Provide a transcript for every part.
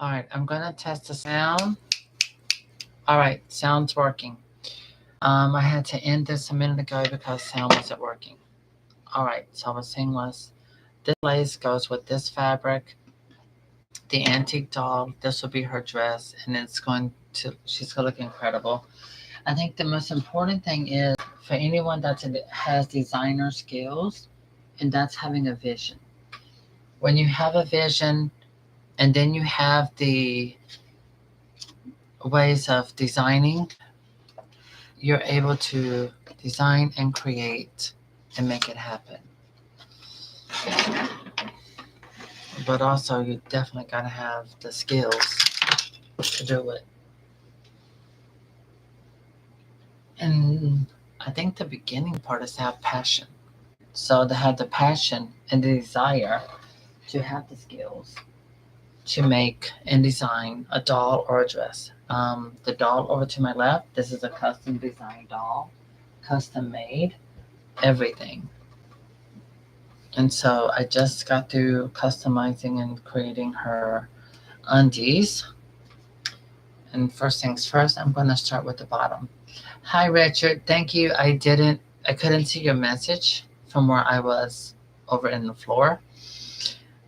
All right, I'm gonna test the sound. All right, sound's working. I had to end this a minute ago because sound wasn't working. All right, so I was saying was this lace goes with this fabric, the antique doll. This will be her dress, and she's gonna look incredible. I think the most important thing is for anyone that has designer skills, and that's having a vision. When you have a vision, and then you have the ways of designing, you're able to design and create and make it happen. But also, you definitely got to have the skills to do it. And I think the beginning part is to have passion. So to have the passion and the desire to have the skills to make and design a doll or a dress. The doll over to my left, this is a custom designed doll, custom made, everything. And so I just got through customizing and creating her undies. And first things first, I'm going to start with the bottom. Hi, Richard. Thank you. I couldn't see your message from where I was over in the floor.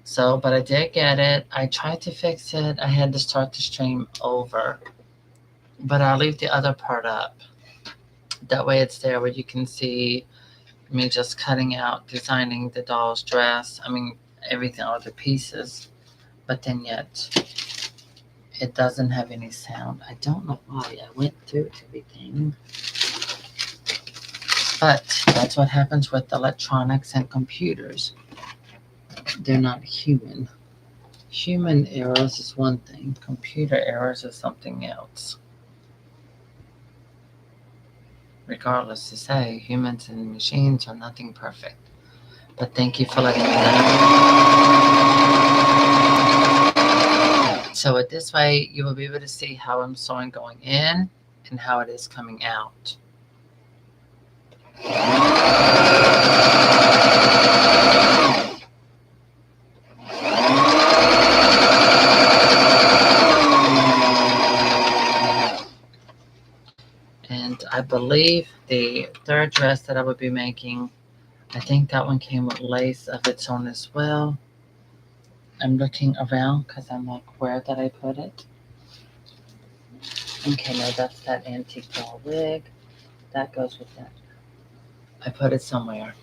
So, but I did get it. I tried to fix it. I had to start the stream over, but I'll leave the other part up. That way it's there where you can see me just cutting out, designing the doll's dress. I mean, everything, all the pieces, but then yet it doesn't have any sound. I don't know why. I went through everything. But that's what happens with electronics and computers. They're not human. Human errors is one thing, computer errors is something else. Regardless to say, humans and machines are nothing perfect. But thank you for letting me know. So with this way, you will be able to see how I'm sewing going in and how it is coming out. And I believe the third dress that I would be making, I think that one came with lace of its own as well. I'm looking around because I'm like, where did I put it? Okay, no, that's that antique doll wig. That goes with that. I put it somewhere.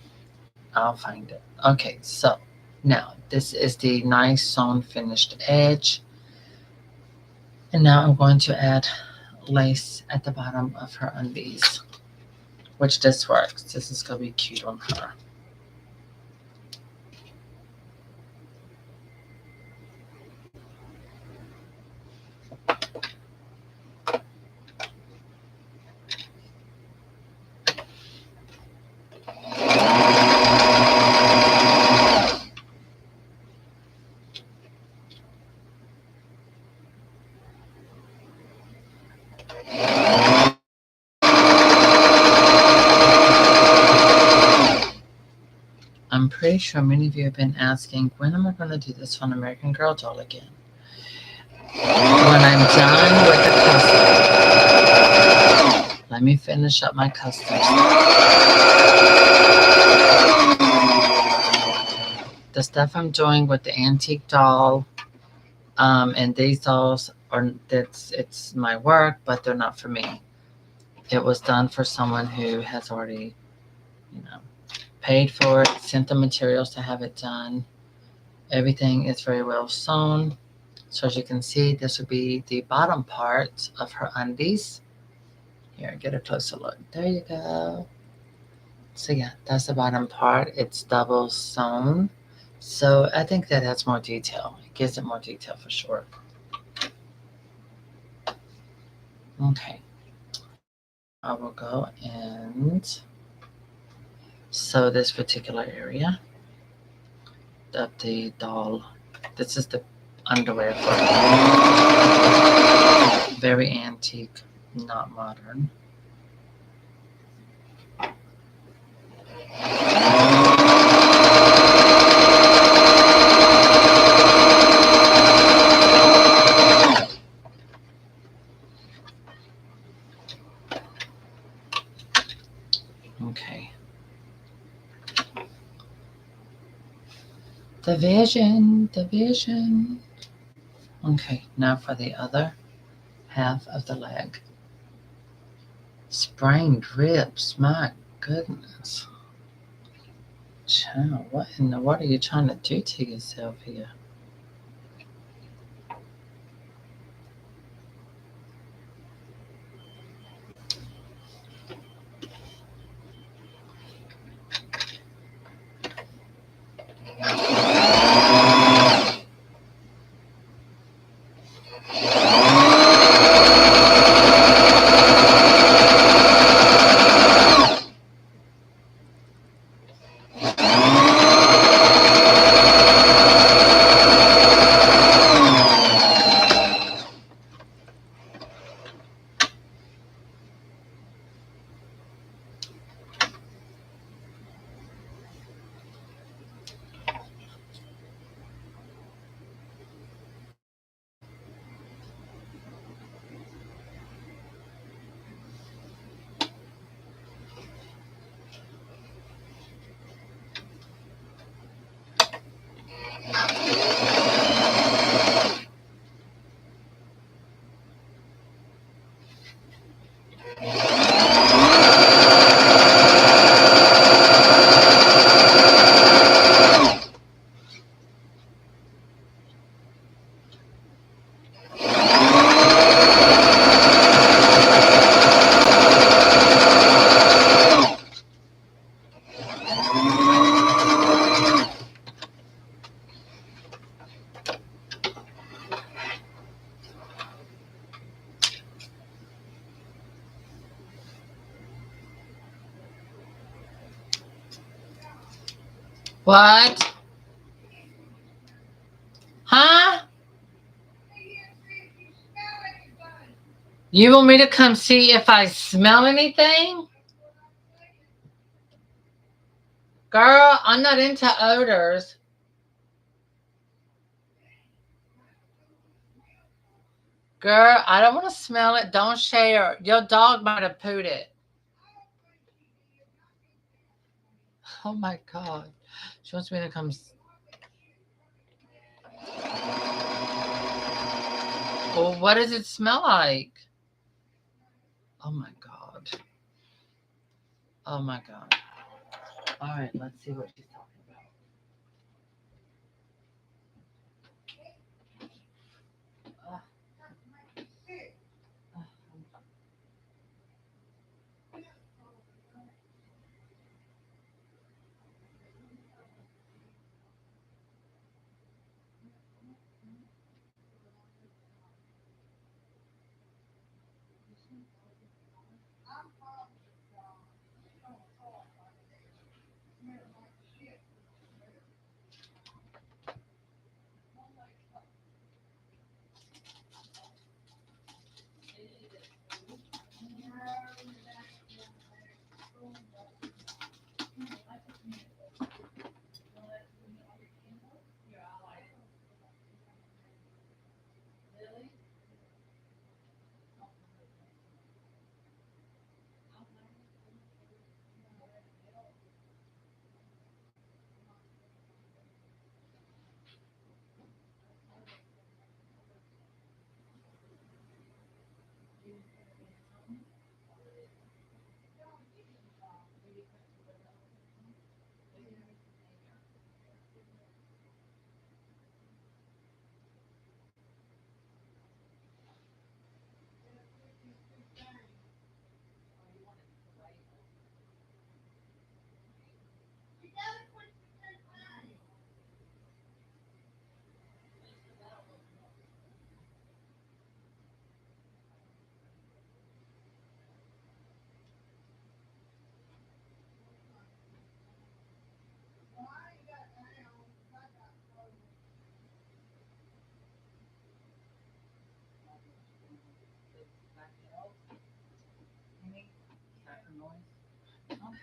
I'll find it. Okay, so now this is the nice sewn finished edge. And now I'm going to add lace at the bottom of her undies, which this works. This is going to be cute on her. I'm pretty sure many of you have been asking, when am I going to do this on American Girl doll again? When I'm done with the custom. Let me finish up my custom stuff. The stuff I'm doing with the antique doll, and these dolls it's my work, but they're not for me. It was done for someone who has already, paid for it, sent the materials to have it done. Everything is very well sewn. So as you can see, this would be the bottom part of her undies. Here, get a closer look. There you go. So yeah, that's the bottom part. It's double sewn. So I think that has more detail. It gives it more detail for sure. Okay. Now I will go and sew this particular area of the doll. This is the underwear for it. Very antique, not modern. The vision. Okay, now for the other half of the leg. Sprained ribs, my goodness. Child, what in the world are you trying to do to yourself here? What? Huh? You want me to come see if I smell anything? Girl, I'm not into odors. Girl, I don't want to smell it. Don't share. Your dog might have pooed it. Oh my God. She wants me to come. Well, what does it smell like? Oh my God. Oh my God. All right, let's see what she's talking about. Uh, uh,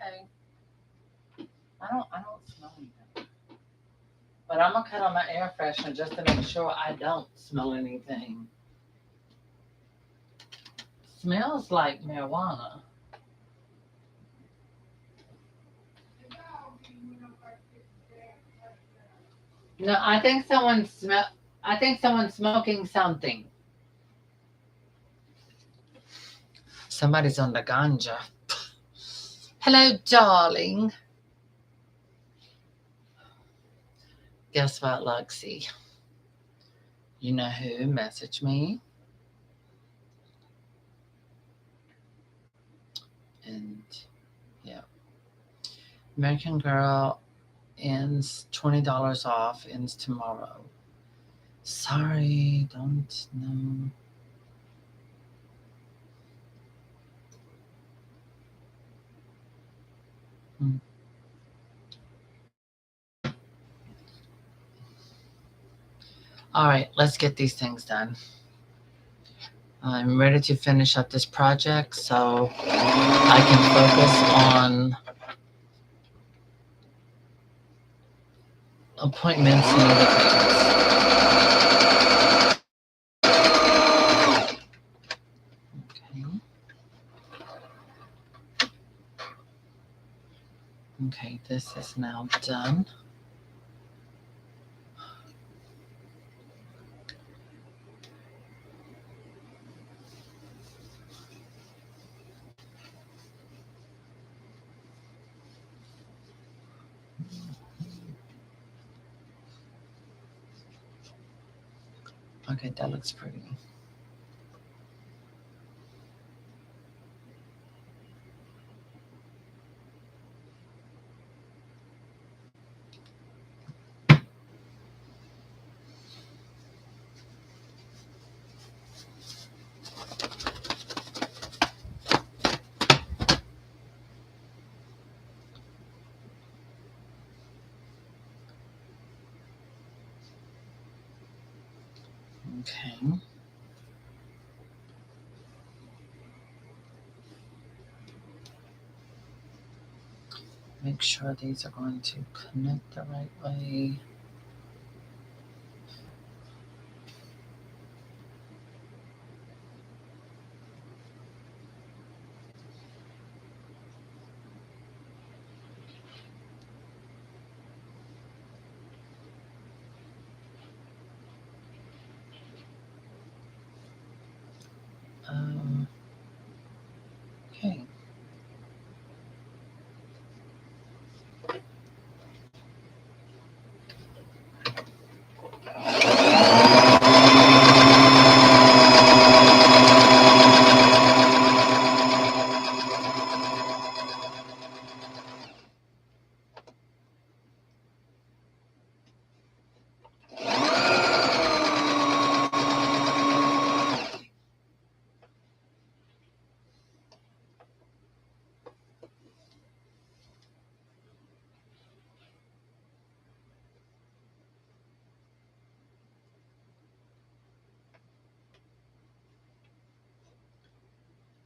Okay. I don't smell anything. But I'm gonna cut on my air freshener just to make sure I don't smell anything. Smells like marijuana. No, I think someone's smoking something. Somebody's on the ganja. Hello, darling. Guess what, Luxie? You know who messaged me? And yeah, American Girl ends $20 off. Ends tomorrow. Sorry, don't know. Hmm. All right, let's get these things done. I'm ready to finish up this project so I can focus on appointments and other things. Okay. Okay, this is now done. Okay, that looks pretty. Okay. Make sure these are going to connect the right way. Um, okay.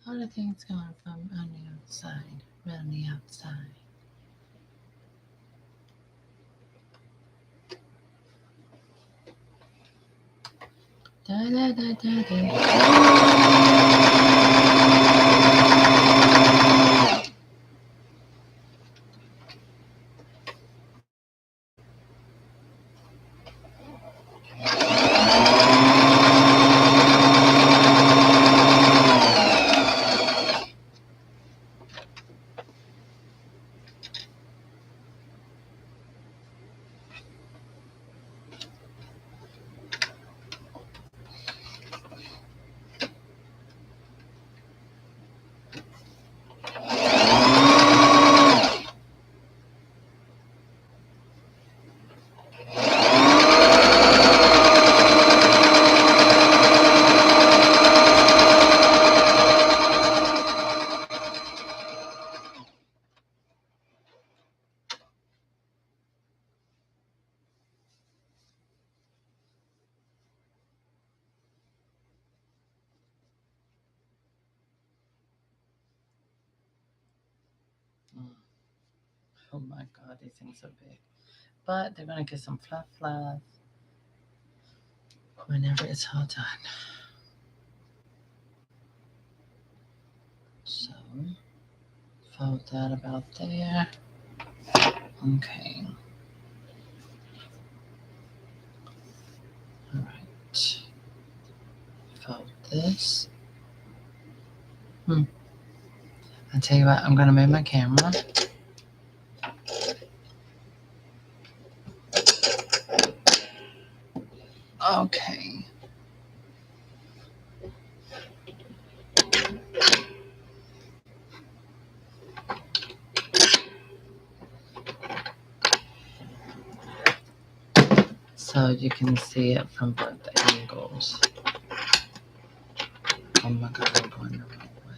How are things going from on the outside? Around the outside. Da da da da da. Mm. Oh my god, these things are big. But they're gonna get some fluff fluff whenever it's all done. So fold that about there. Okay. this. I tell you what, I'm gonna move my camera. Okay. So you can see it from both angles. Oh my god, I'm going the wrong way.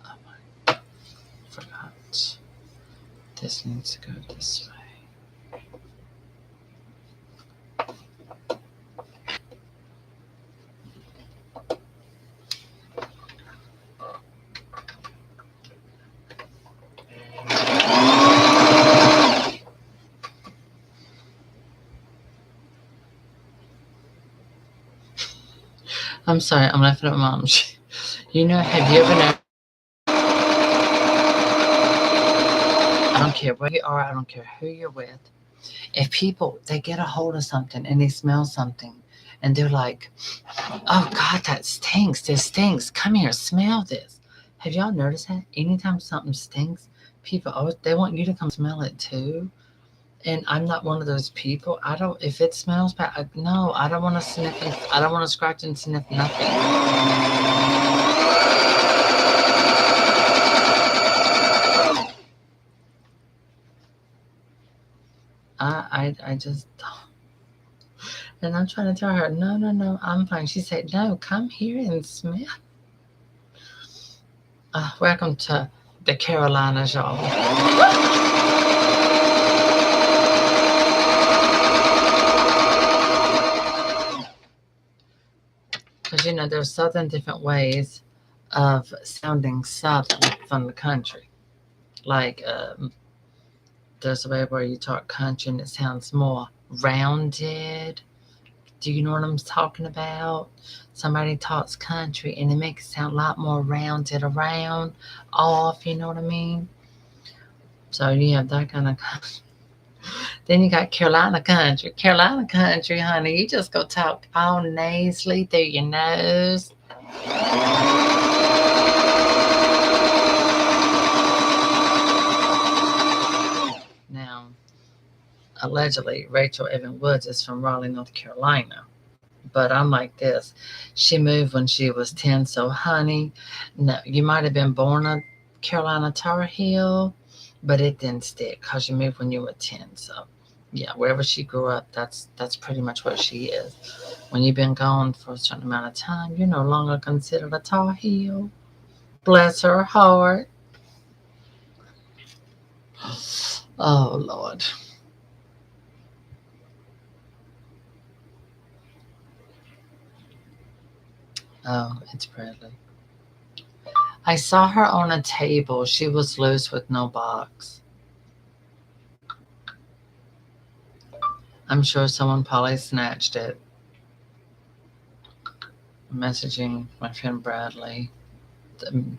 Oh my, forgot. This needs to go this way. I'm sorry, I'm laughing at mom. You know, have you ever noticed? I don't care where you are, I don't care who you're with. If people, they get a hold of something and they smell something and they're like, oh God, that stinks. This stinks. Come here, smell this. Have y'all noticed that? Anytime something stinks, people always, they want you to come smell it too. And I'm not one of those people. I don't, if it smells bad, no, I don't want to sniff and, I don't want to scratch and sniff nothing. I just, and I'm trying to tell her, no, no, no, I'm fine. She said, no, come here and smell. Welcome to the Carolinas, y'all. Because you know, there's southern different ways of sounding southern from the country. Like there's a way where you talk country and it sounds more rounded. Do you know what I'm talking about? Somebody talks country and it makes it sound a lot more rounded around, off. You know what I mean? So you have that kind of country. Then you got Carolina country. Carolina country, honey, you just go talk all nasally through your nose. Now, allegedly, Rachel Evan Woods is from Raleigh, North Carolina. But I'm like this. She moved when she was 10. So, honey, no, you might have been born a Carolina Tar Heel, but it didn't stick because you moved when you were 10. So, yeah, wherever she grew up, that's pretty much what she is. When you've been gone for a certain amount of time, you're no longer considered a Tar Heel. Bless her heart. Oh, Lord. Oh, it's Bradley. I saw her on a table. She was loose with no box. I'm sure someone probably snatched it. Messaging my friend Bradley.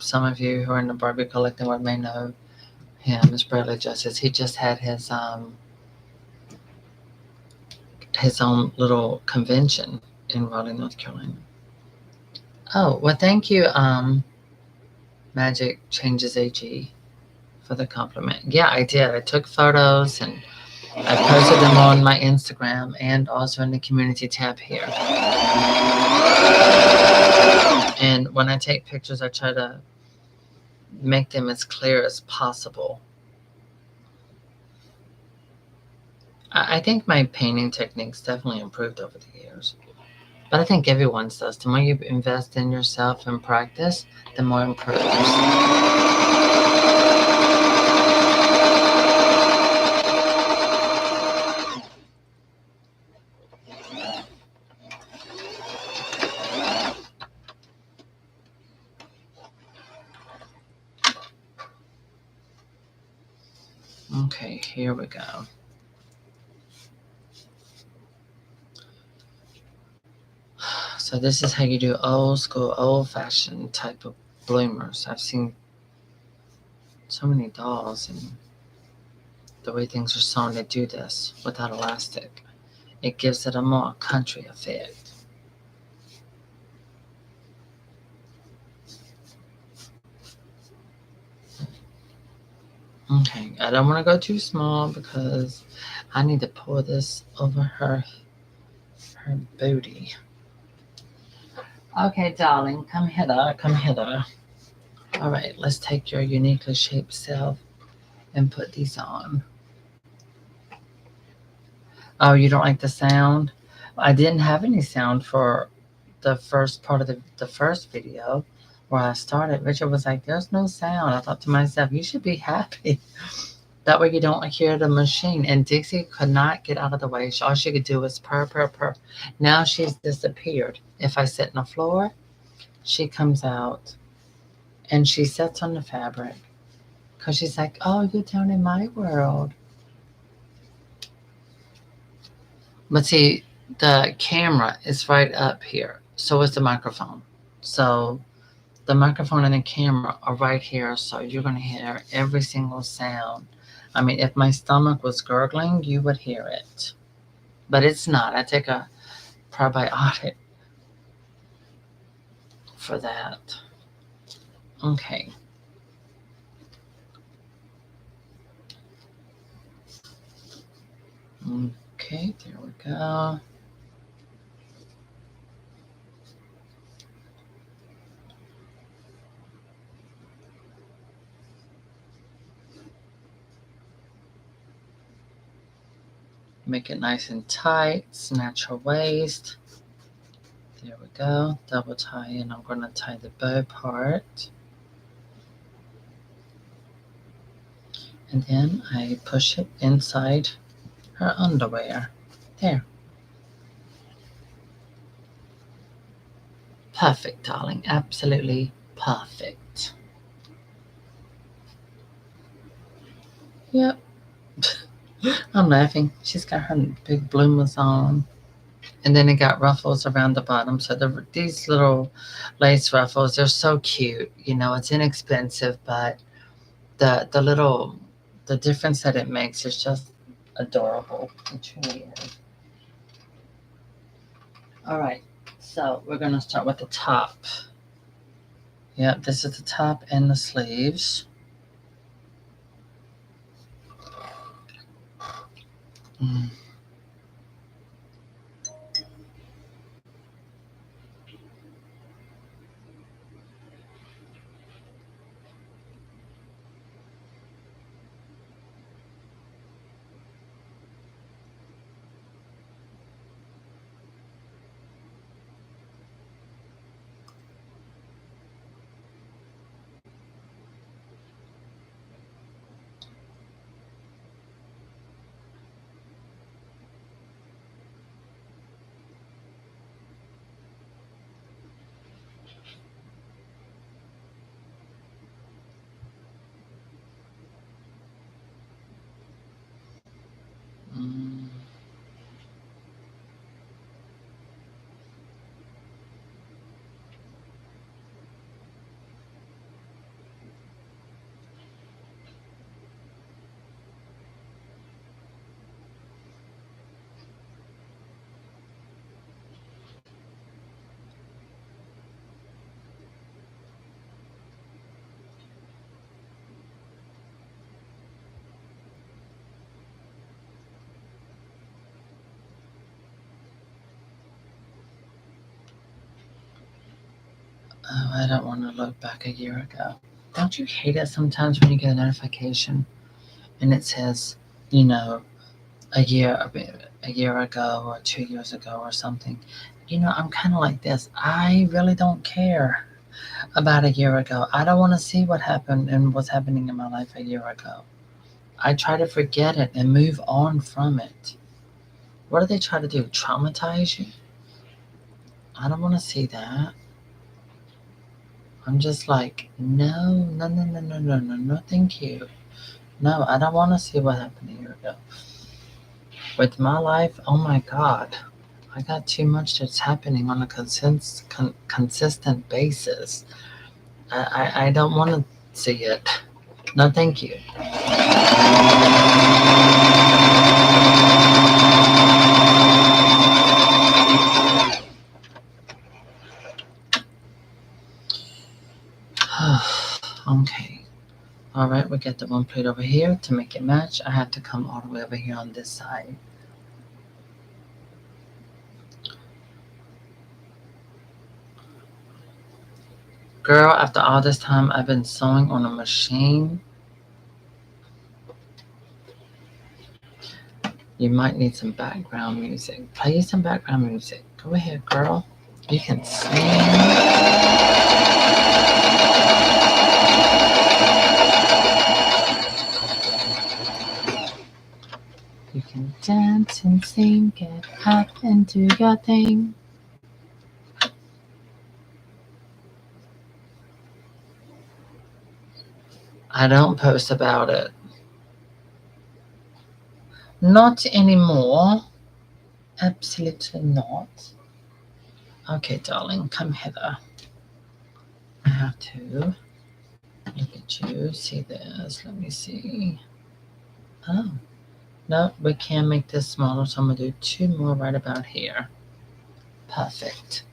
Some of you who are in the Barbie collecting may know him as Bradley Justice. He just had his own little convention in Raleigh, North Carolina. Oh, well, thank you, Magic Changes AG, for the compliment. Yeah, I did. I took photos and I posted them on my Instagram and also in the community tab here. And when I take pictures, I try to make them as clear as possible. I think my painting techniques definitely improved over the years. But I think everyone's does. The more you invest in yourself and practice, the more improves. Okay, here we go. So this is how you do old school, old fashioned type of bloomers. I've seen so many dolls and the way things are sewn to do this without elastic. It gives it a more country effect. Okay, I don't want to go too small because I need to pull this over her booty. Okay, darling, come hither, come hither. All right, let's take your uniquely shaped self and put these on. Oh, you don't like the sound? I didn't have any sound for the first part of the first video where I started. Richard was like, there's no sound. I thought to myself, you should be happy. That way you don't hear the machine. And Dixie could not get out of the way. All she could do was purr, purr, purr. Now she's disappeared. If I sit on the floor, she comes out and she sits on the fabric because she's like, oh, you're down in my world. But see, the camera is right up here. So is the microphone. So the microphone and the camera are right here. So you're going to hear every single sound. I mean, if my stomach was gurgling, you would hear it. But it's not. I take a probiotic for that. Okay. Okay, there we go. Make it nice and tight. Snatch her waist. There we go. Double tie, and I'm going to tie the bow part. And then I push it inside her underwear. There. Perfect, darling. Absolutely perfect. Yep. I'm laughing. She's got her big bloomers on. And then it got ruffles around the bottom. So these little lace ruffles, they're so cute. You know, it's inexpensive, but the difference that it makes is just adorable. It truly is. All right. So we're gonna start with the top. Yep, this is the top and the sleeves. Mm. Mm. Oh, I don't want to look back a year ago. Don't you hate it sometimes when you get a notification and it says, you know, a year ago or 2 years ago or something? I'm kind of like this. I really don't care about a year ago. I don't want to see what happened and what's happening in my life a year ago. I try to forget it and move on from it. What do they try to do? Traumatize you? I don't want to see that. I'm just like, no, no, no, no, no, no, no, no, thank you. No, I don't want to see what happened a year ago. With my life, oh my God, I got too much that's happening on a consistent basis. I don't want to see it. No, thank you. Okay. All right, we get the one plate over here. To make it match, I have to come all the way over here on this side. Girl, after all this time I've been sewing on a machine, you might need some background music. Play some background music. Go ahead, girl. You can sing. You can dance and sing. Get up and do your thing. I don't post about it. Not anymore. Absolutely not. Okay, darling, come hither. I have to look at you. See this. Let me see. Oh, no, we can make this smaller, so I'm going to do two more right about here. Perfect.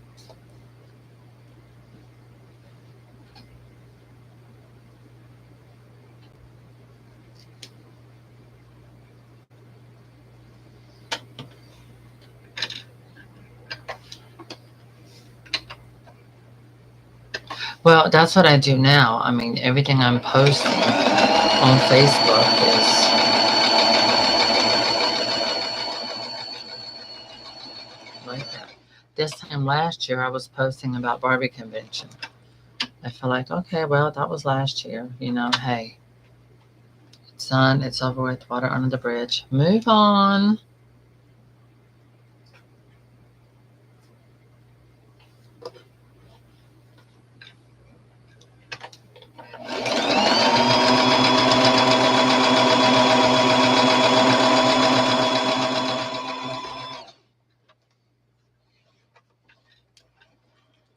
Well, that's what I do now. I mean, everything I'm posting on Facebook is like that. This time last year, I was posting about Barbie convention. I feel like, okay, well, that was last year. Hey, it's done. It's over with. Water under the bridge. Move on.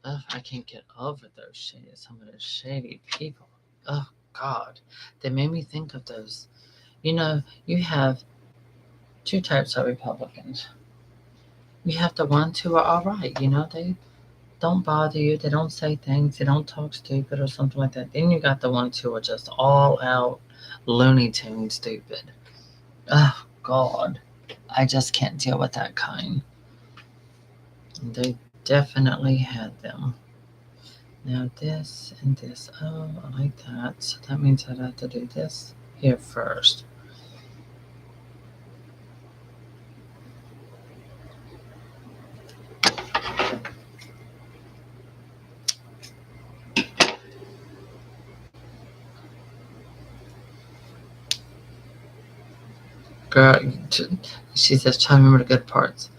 Ugh, I can't get over some of those shady people. Oh, God. They made me think of those. You have two types of Republicans. You have the ones who are all right. They don't bother you. They don't say things. They don't talk stupid or something like that. Then you got the ones who are just all out Looney Tune stupid. Oh, God. I just can't deal with that kind. They definitely had them. Now this and this. Oh, I like that. So that means I'd have to do this here first. Girl, she says, try to remember the good parts.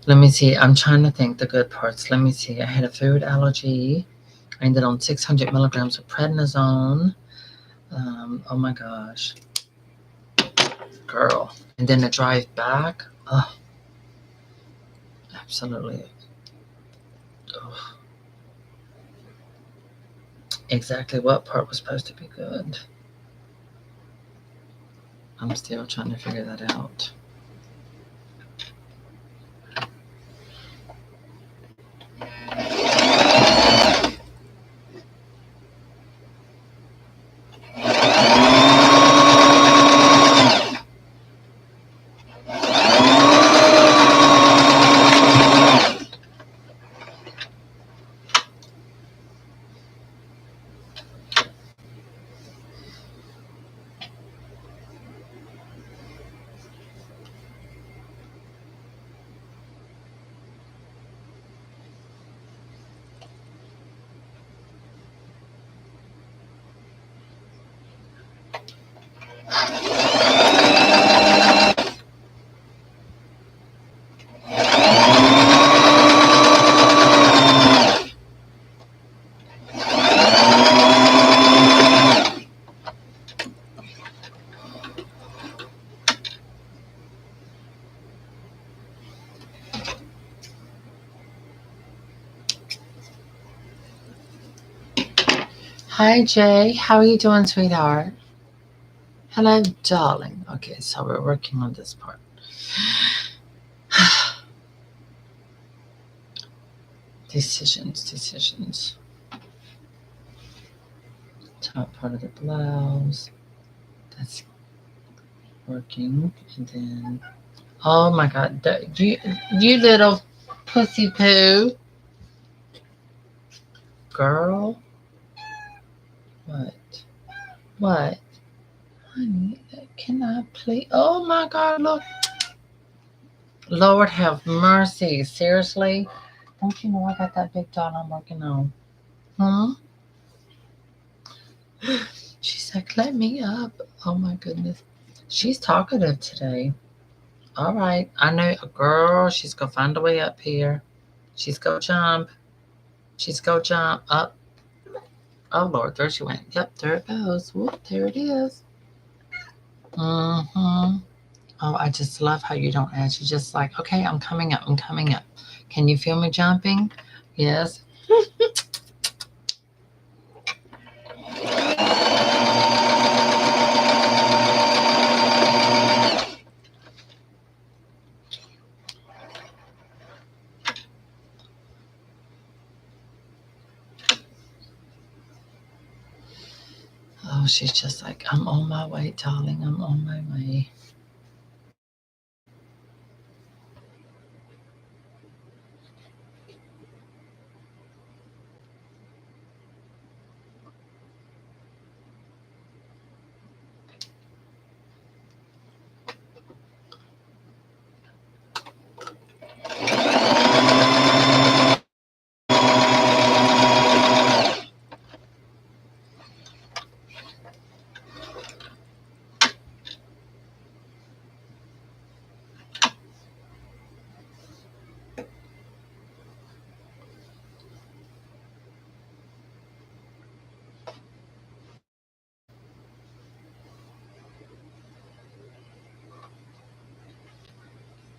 Let me see. I'm trying to think the good parts. Let me see. I had a food allergy. I ended on 600 milligrams of prednisone. Oh my gosh. Girl. And then the drive back. Oh, absolutely. Oh, exactly what part was supposed to be good. I'm still trying to figure that out. Hi, Jay. How are you doing, sweetheart? Hello, darling. Okay, so we're working on this part. Decisions. Top part of the blouse. That's working. And then, oh my God, you little pussy poo girl. What? What? Honey, can I please? Oh my God, look. Lord have mercy. Seriously? Don't you know I got that big doll I'm working on? Huh? She's like, let me up. Oh my goodness. She's talkative today. All right. I know a girl. She's going to find a way up here. She's going to jump. She's going to jump up. Oh Lord, there she went. Yep, there it goes. Whoop, there it is. Mm-hmm. Oh, I just love how you don't ask. You're just like, okay, I'm coming up. I'm coming up. Can you feel me jumping? Yes. Oh, she's just like, I'm on my way, darling. I'm on my way.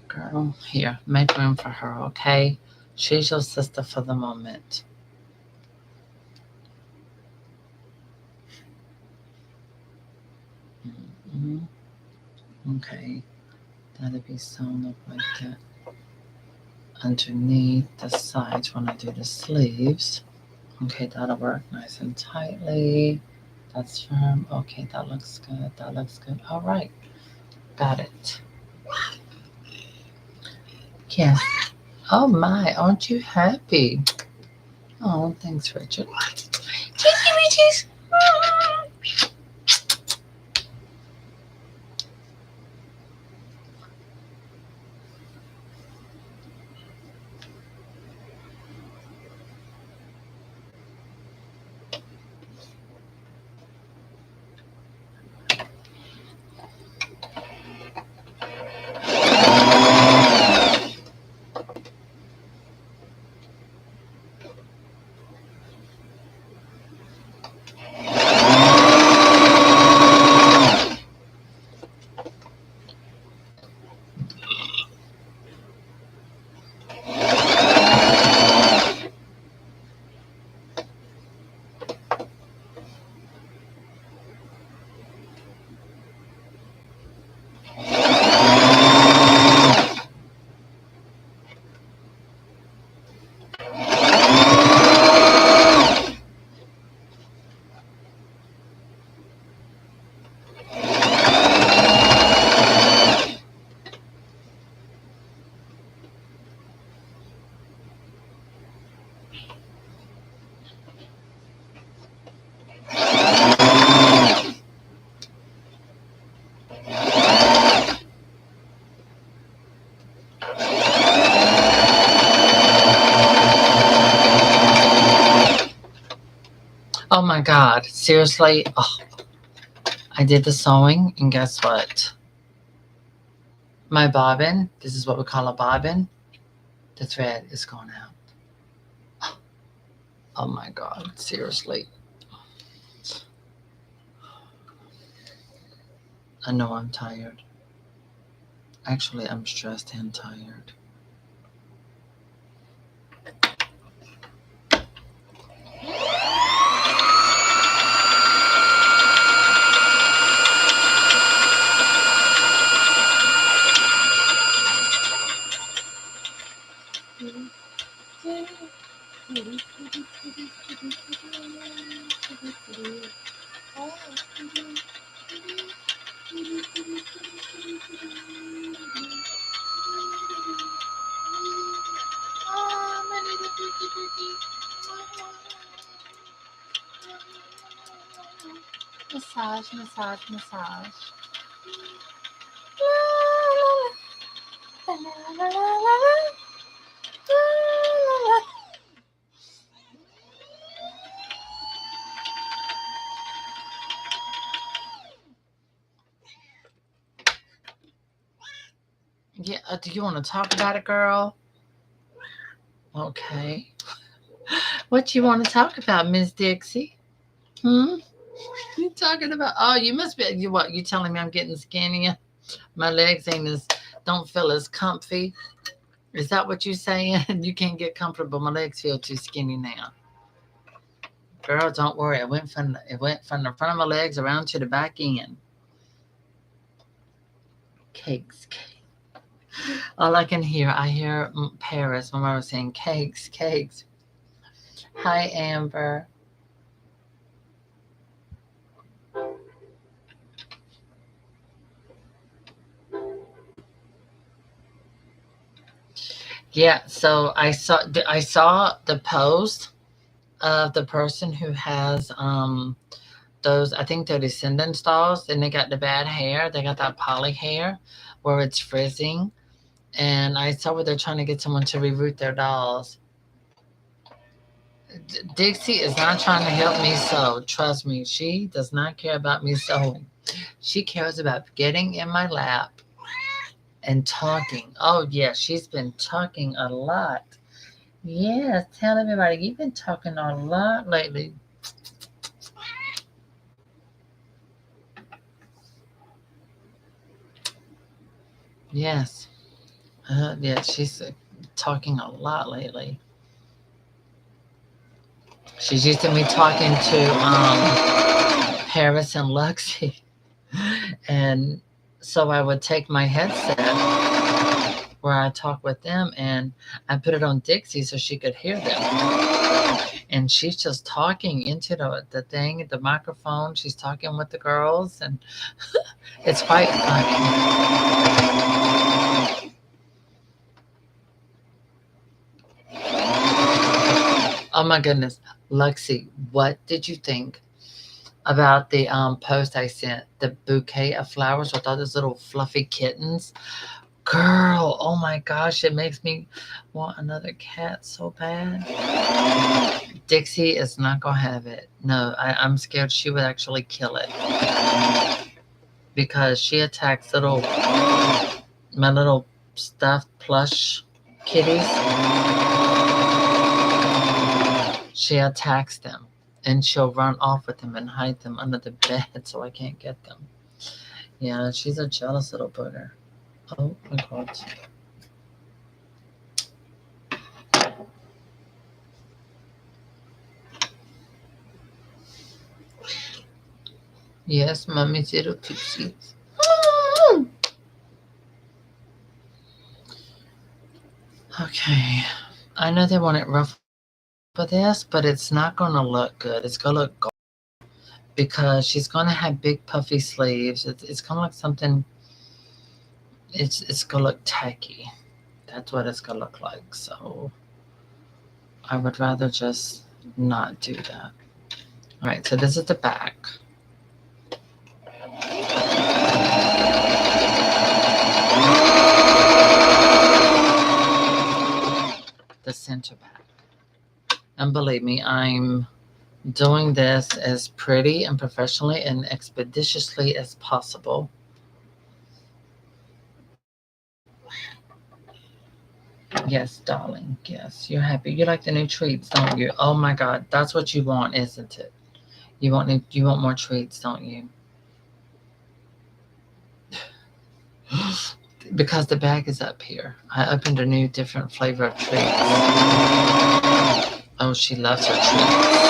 Girl, here, make room for her, okay? She's your sister for the moment. Hmm. Okay, that'll be sewn up like that underneath the sides when I do the sleeves. Okay, that'll work nice and tightly. That's firm. Okay, that looks good. That looks good. All right, got it. Yes. Oh my, aren't you happy? Oh, thanks, Richard. Oh my God, seriously? Oh, I did the sewing, and guess what? My bobbin, this is what we call a bobbin, the thread is going out. Oh my God, seriously. I know I'm tired. Actually, I'm stressed and tired. Massage, massage, massage. Yeah, do you want to talk about it, girl? Okay. What you want to talk about, Miss Dixie? Hmm? You talking about? Oh, you must be. You what? You telling me I'm getting skinnier? My legs ain't as don't feel as comfy. Is that what you saying? You can't get comfortable. My legs feel too skinny now. Girl, don't worry. It went from the front of my legs around to the back end. Cakes, cakes. All I can hear, I hear Paris. My mother saying cakes, cakes. Hi, Amber. Yeah. So I saw the post of the person who has those, I think they're descendant dolls, and they got the bad hair. They got that poly hair where it's frizzing. And I saw where they're trying to get someone to reroot their dolls. Dixie is not trying to help me sew. Trust me, she does not care about me sewing. She cares about getting in my lap and talking. Oh, yeah, she's been talking a lot. Yes, tell everybody, you've been talking a lot lately. Yes. Yeah, she's talking a lot lately. She's used to me talking to Paris and Luxie. And so I would take my headset where I talk with them and I put it on Dixie so she could hear them. And she's just talking into the thing, the microphone. She's talking with the girls, and it's quite funny. Oh my goodness. Luxie, what did you think about the post I sent? The bouquet of flowers with all those little fluffy kittens. Girl, oh my gosh, it makes me want another cat so bad. Dixie is not gonna have it. No, I'm scared she would actually kill it because she attacks my little stuffed plush kitties. She attacks them and she'll run off with them and hide them under the bed so I can't get them. Yeah, she's a jealous little booger. Oh my God. Yes, mommy's little tipsies. Okay. I know they want it rough for this, but it's not going to look good. It's going to look gold because she's going to have big puffy sleeves. It's going to look something, it's going to look tacky. That's what it's going to look like. So I would rather just not do that. All right, so this is the back. The center back. And believe me, I'm doing this as pretty and professionally and expeditiously as possible. Yes, darling. Yes, you're happy. You like the new treats, don't you? Oh my God, that's what you want, isn't it? You want more treats, don't you? Because the bag is up here. I opened a new different flavor of treats. Oh, she loves her treats.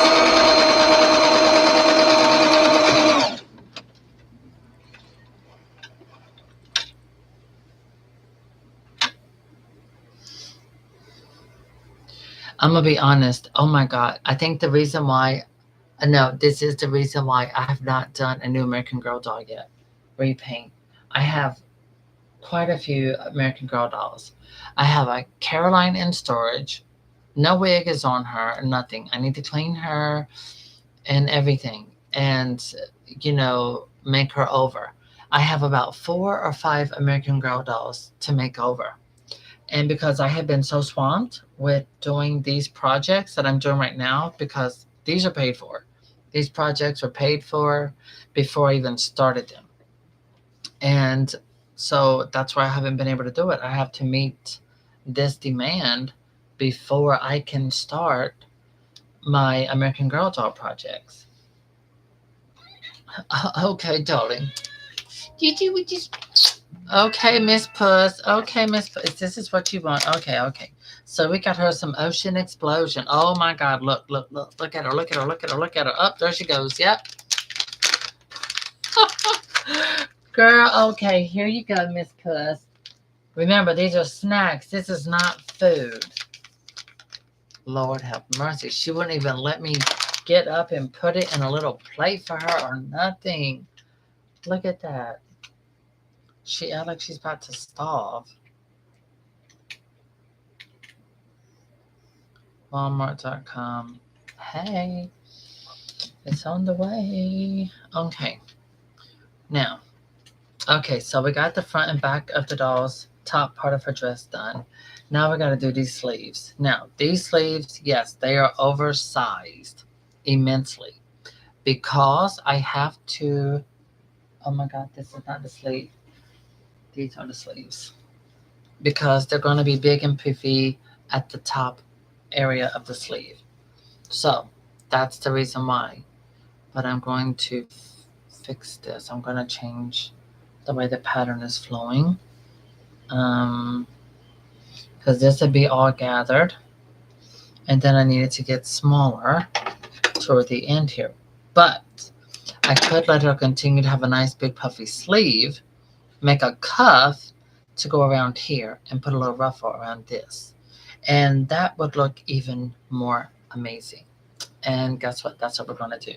I'm gonna be honest. Oh my God, I think the reason why no, this is the reason why I have not done a new American Girl doll yet. Repaint. I have quite a few American Girl dolls. I have a Caroline in storage. No wig is on her, nothing. I need to clean her and everything and, make her over. I have about 4 or 5 American Girl dolls to make over. And because I have been so swamped with doing these projects that I'm doing right now, because these are paid for, these projects were paid for before I even started them. And so that's why I haven't been able to do it. I have to meet this demand before I can start my American Girl doll projects. Okay, darling. You just okay, Miss Puss. Okay, Miss Puss. This is what you want. Okay, okay. So we got her some ocean explosion. Oh my God! Look, look, look, look at her! Look at her! Look at her! Look at her! Up there she goes. Yep. Girl, okay, here you go, Miss Puss. Remember, these are snacks. This is not food. Lord have mercy. She wouldn't even let me get up and put it in a little plate for her or nothing. Look at that. She acts like she's about to starve. Walmart.com. Hey, it's on the way. Okay. Now, okay, so we got the front and back of the doll's top part of her dress done. Now we got to do these sleeves. Now, these sleeves, yes, they are oversized immensely because I have to. Oh my God, this is not the sleeve. These are the sleeves because they're going to be big and puffy at the top area of the sleeve. So that's the reason why. But I'm going to fix this. I'm going to change the way the pattern is flowing. Because this would be all gathered. And then I need it to get smaller toward the end here. But I could let her continue to have a nice big puffy sleeve, make a cuff to go around here and put a little ruffle around this. And that would look even more amazing. And guess what? That's what we're going to do.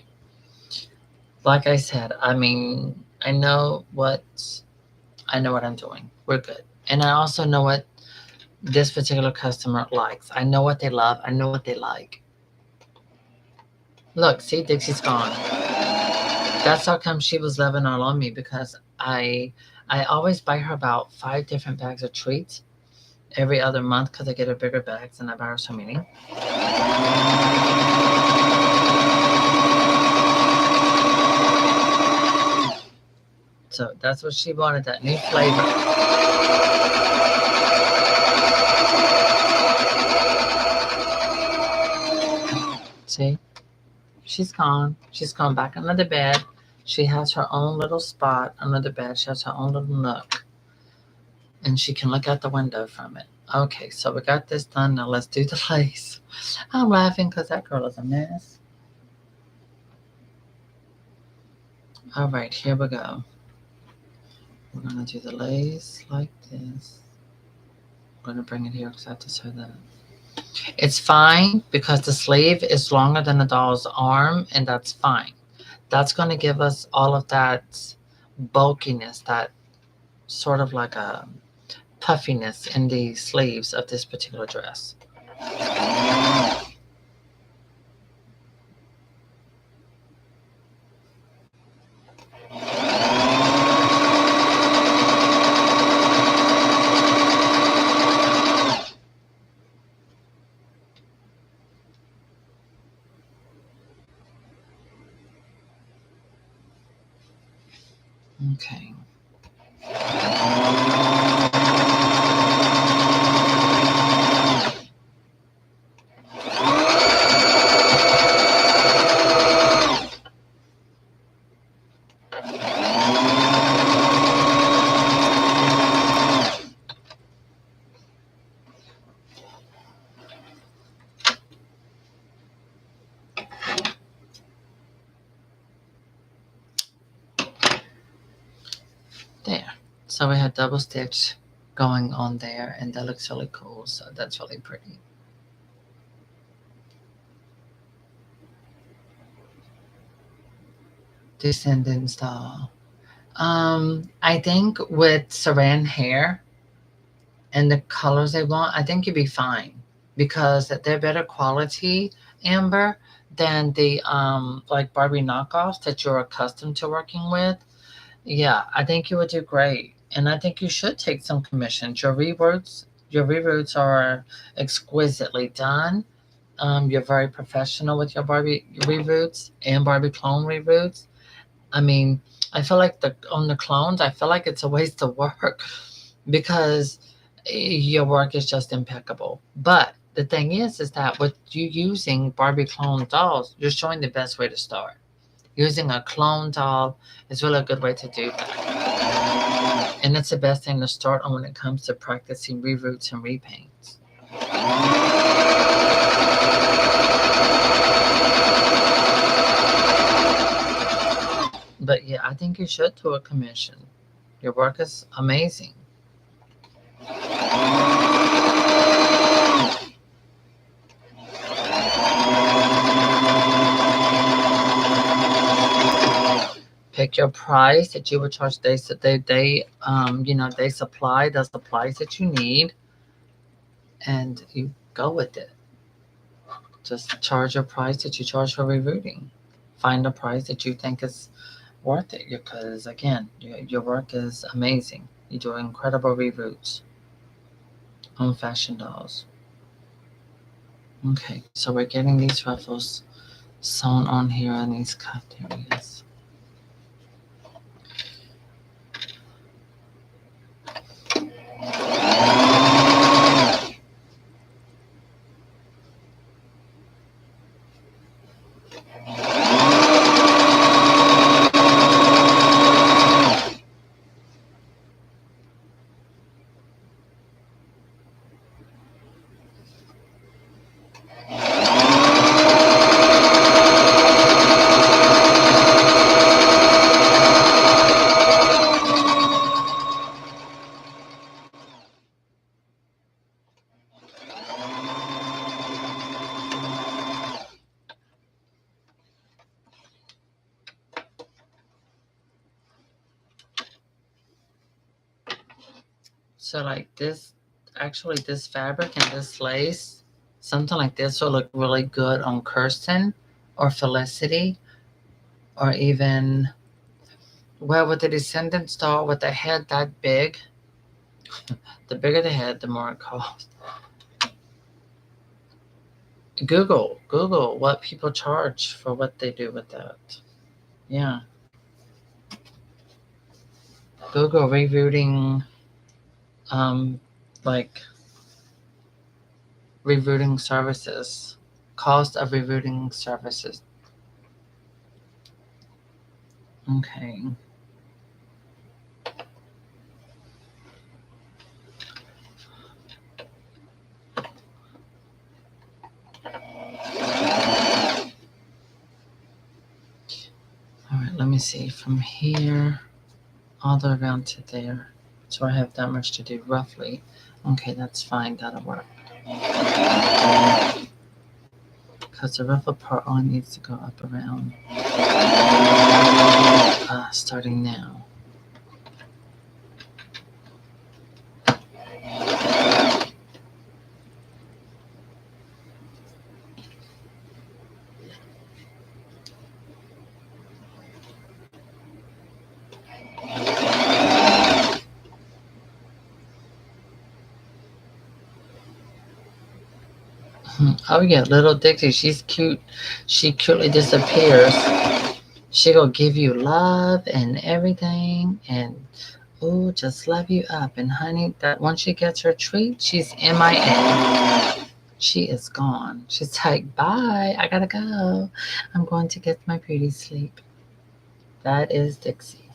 Like I said, I mean, I know what I'm doing. We're good. And I also know what this particular customer likes. I know what they love. I know what they like. Look, see, Dixie's gone. That's how come she was loving all on me because I always buy her about 5 different bags of treats every other month because I get her bigger bags and I buy her so many. So that's what she wanted, that new flavor. See? She's gone. She's gone back under the bed. She has her own little spot under the bed. She has her own little nook. And she can look out the window from it. Okay, so we got this done. Now let's do the lace. I'm laughing because that girl is a mess. All right, here we go. We're going to do the lace like this. I'm going to bring it here because I have to sew that. It's fine because the sleeve is longer than the doll's arm, and that's fine. That's going to give us all of that bulkiness, that sort of like a puffiness in the sleeves of this particular dress. Okay. There. So we have double stitch going on there, and that looks really cool. So that's really pretty. Descendant style. I think with saran hair and the colors they want, I think you'd be fine because they're better quality amber than the like Barbie knockoffs that you're accustomed to working with. Yeah, I think you would do great. And I think you should take some commissions. Your rewoods are exquisitely done. You're very professional with your Barbie rewoods and Barbie clone rewoods. I mean, I feel like the on the clones, I feel like it's a waste of work because your work is just impeccable. But the thing is that with you using Barbie clone dolls, you're showing the best way to start. Using a clone doll is really a good way to do that. And it's the best thing to start on when it comes to practicing reroots and repaints. But yeah, I think you should do a commission. Your work is amazing. Pick your price that you would charge. They supply the supplies that you need, and you go with it. Just charge your price that you charge for rerouting. Find a price that you think is worth it because again, your work is amazing. You do incredible reroutes on fashion dolls. Okay, so we're getting these ruffles sewn on here in these cuffed areas. So like this, actually this fabric and this lace, something like this will look really good on Kirsten or Felicity or even, well, with the descendant doll with the head that big, the bigger the head, the more it costs. Google what people charge for what they do with that. Yeah. Google rerouting, um, like rerouting services, cost of rerouting services. Okay. All right, let me see from here all the way around to there. So I have that much to do roughly. Okay, that's fine. That'll work. Because the ruffle part only needs to go up around starting now. Oh yeah, little Dixie, she's cute. She cutely disappears. She gonna give you love and everything, and oh, just love you up. And honey, that once she gets her treat, she's MIA. She is gone. She's like, bye, I gotta go. I'm going to get my beauty sleep. That is Dixie.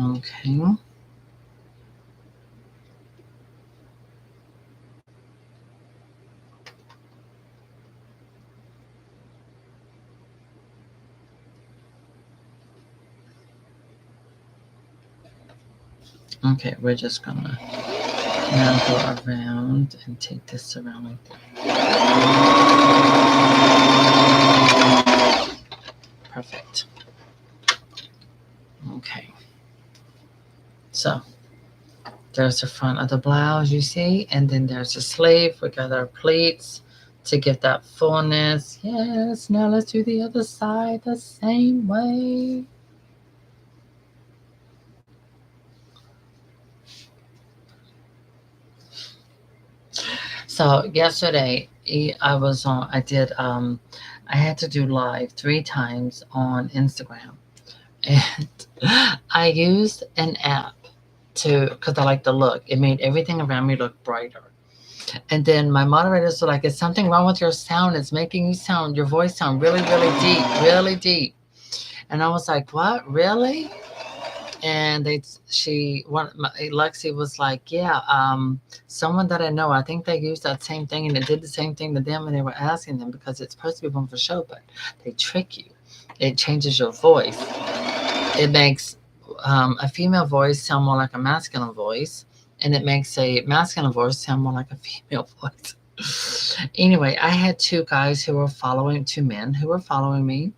Okay. Okay, we're just gonna now go around and take this around like that. Perfect. Okay. So there's the front of the blouse, you see, and then there's the sleeve. We got our pleats to get that fullness. Yes, now let's do the other side the same way. So yesterday I did I had to do live 3 times on Instagram. And I used an app to because I like the look. It made everything around me look brighter. And then my moderators were like, "Is something wrong with your sound? It's making you sound your voice sound really, really deep, really deep." And I was like, "What? Really?" And Lexi was like, "Yeah, someone that I know, I think they used that same thing and it did the same thing to them, and they were asking them because it's supposed to be one for show, but they trick you. It changes your voice. It makes a female voice sound more like a masculine voice, and it makes a masculine voice sound more like a female voice." Anyway, I had 2 men who were following me,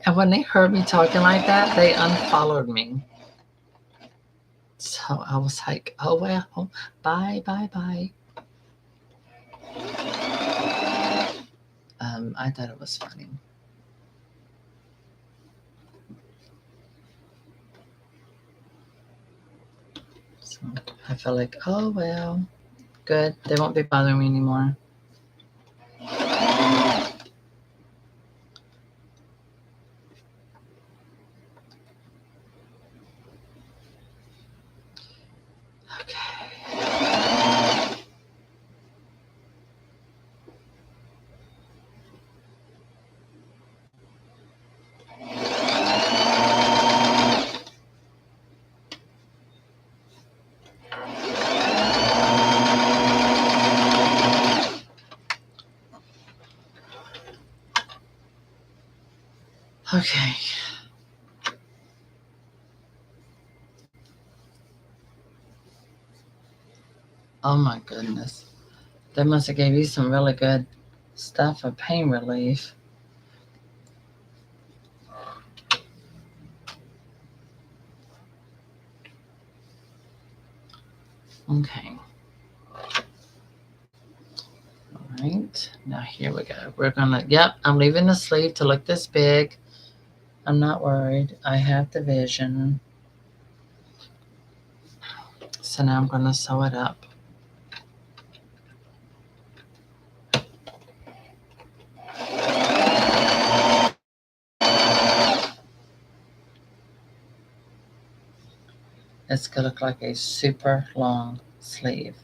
and when they heard me talking like that, they unfollowed me. So I was like, oh well, bye, bye, bye. I thought it was funny. So I felt like, oh well, good. They won't be bothering me anymore. Okay. Okay. Oh my goodness. They must have gave you some really good stuff for pain relief. Okay. All right. Now here we go. We're gonna. Yep. I'm leaving the sleeve to look this big. I'm not worried. I have the vision. So now I'm gonna sew it up. It's gonna look like a super long sleeve.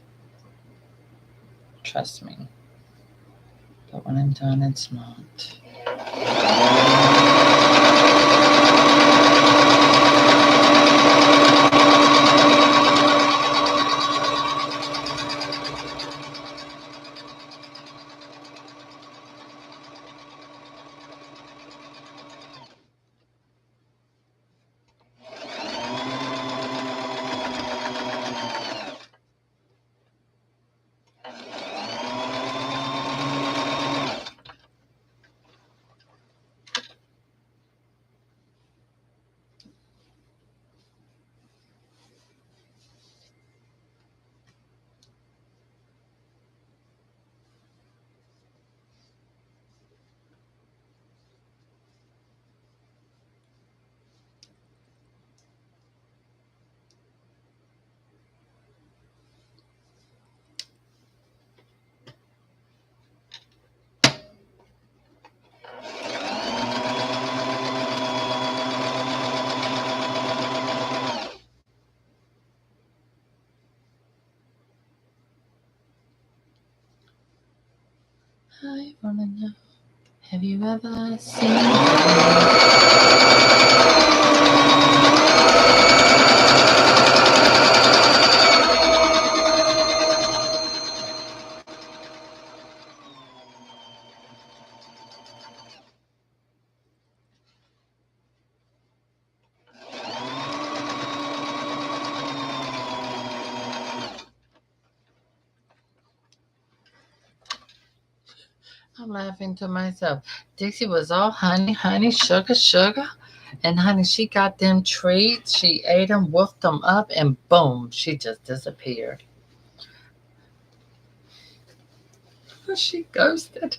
Trust me. But when I'm done, it's not. Have I seen? I'm laughing to myself. Dixie was all honey, honey, sugar, sugar. And honey, she got them treats. She ate them, woofed them up, and boom, she just disappeared. She ghosted.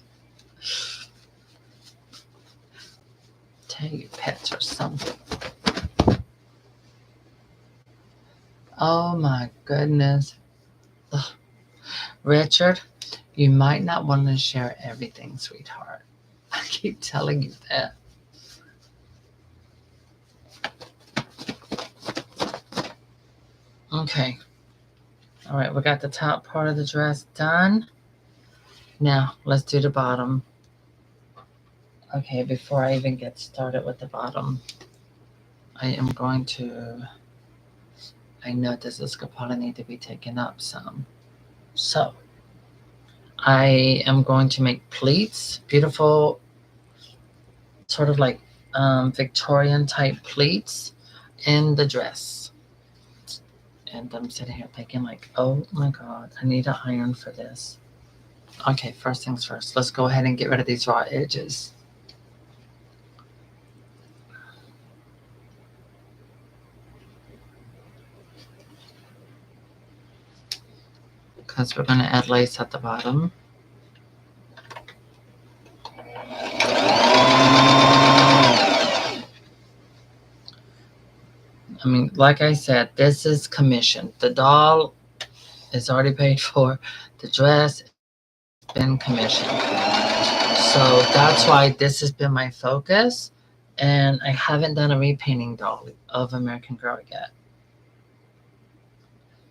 Tell you, pets or something. Oh my goodness. Ugh. Richard, you might not want to share everything, sweetheart. I keep telling you that. Okay. All right, we got the top part of the dress done. Now, let's do the bottom. Okay, before I even get started with the bottom, I am going to, I know this is going to probably need to be taken up some. So, I am going to make pleats, beautiful, sort of like Victorian type pleats in the dress. And I'm sitting here thinking like, oh my God, I need an iron for this. Okay, first things first, let's go ahead and get rid of these raw edges. Because we're going to add lace at the bottom. I mean, like I said, this is commission. The doll is already paid for. The dress has been commissioned. So that's why this has been my focus. And I haven't done a repainting doll of American Girl yet.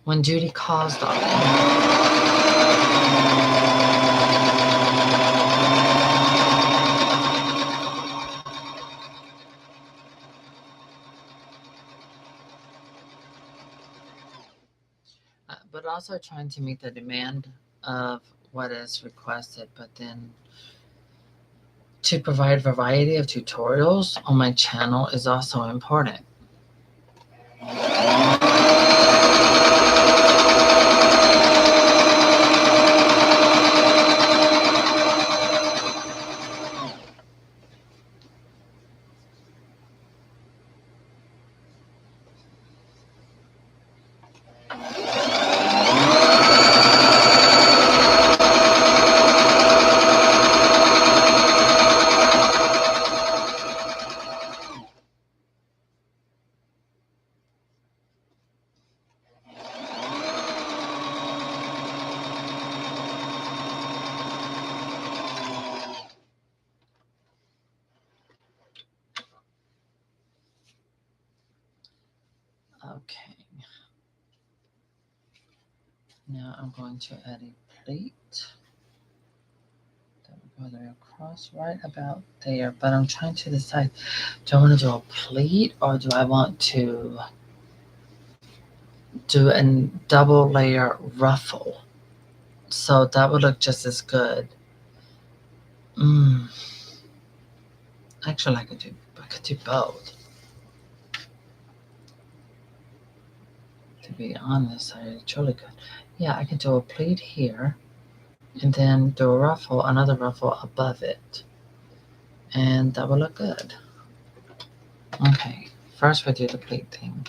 When Judy calls, darling. But also trying to meet the demand of what is requested, but then to provide variety of tutorials on my channel is also important. Okay. Now I'm going to add a plate. That will go there across right about there. But I'm trying to decide, do I want to do a pleat or do I want to do a double layer ruffle? So that would look just as good. Actually, I could do both. To be honest, I truly could. Yeah, I could do a pleat here, and then do a ruffle, another ruffle above it, and that will look good. Okay, first we do the pleat thing.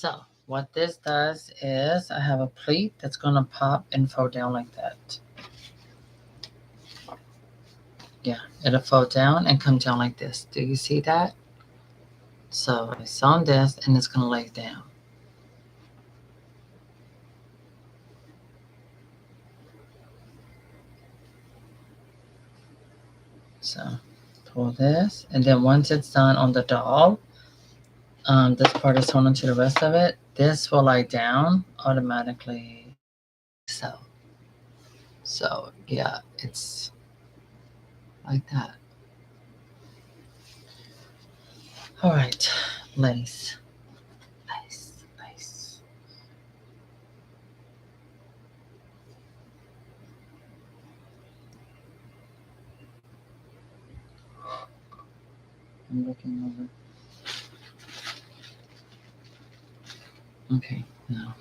So what this does is I have a pleat that's going to pop and fold down like that. Yeah, it'll fold down and come down like this. Do you see that? So it's on this and it's going to lay down. So pull this, and then once it's done on the doll, this part is holding to the rest of it. This will lie down automatically. So, yeah, it's like that. All right, lace, lace, lace. I'm looking over. Okay, now.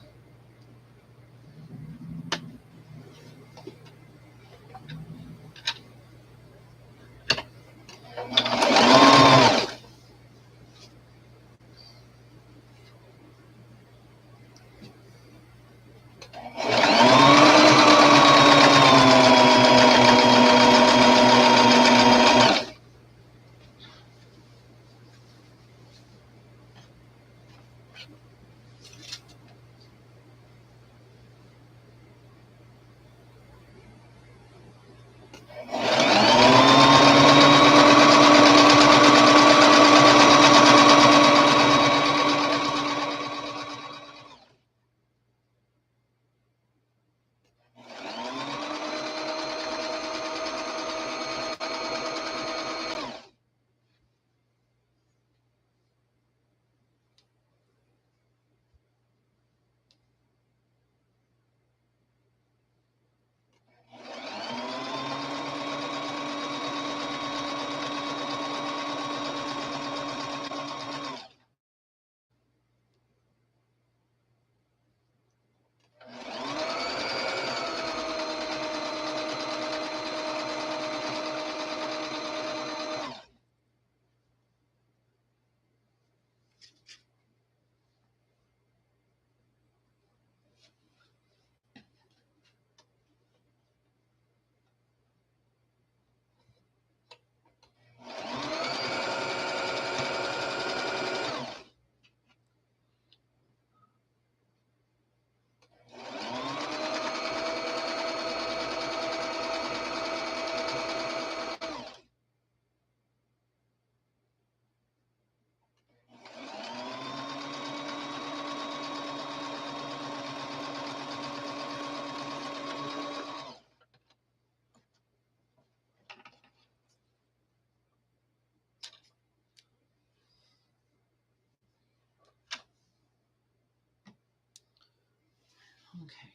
Okay.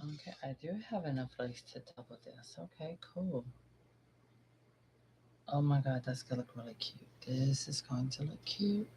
Okay, I do have enough lace to double this. Okay, cool. Oh my god, that's gonna look really cute. This is going to look cute.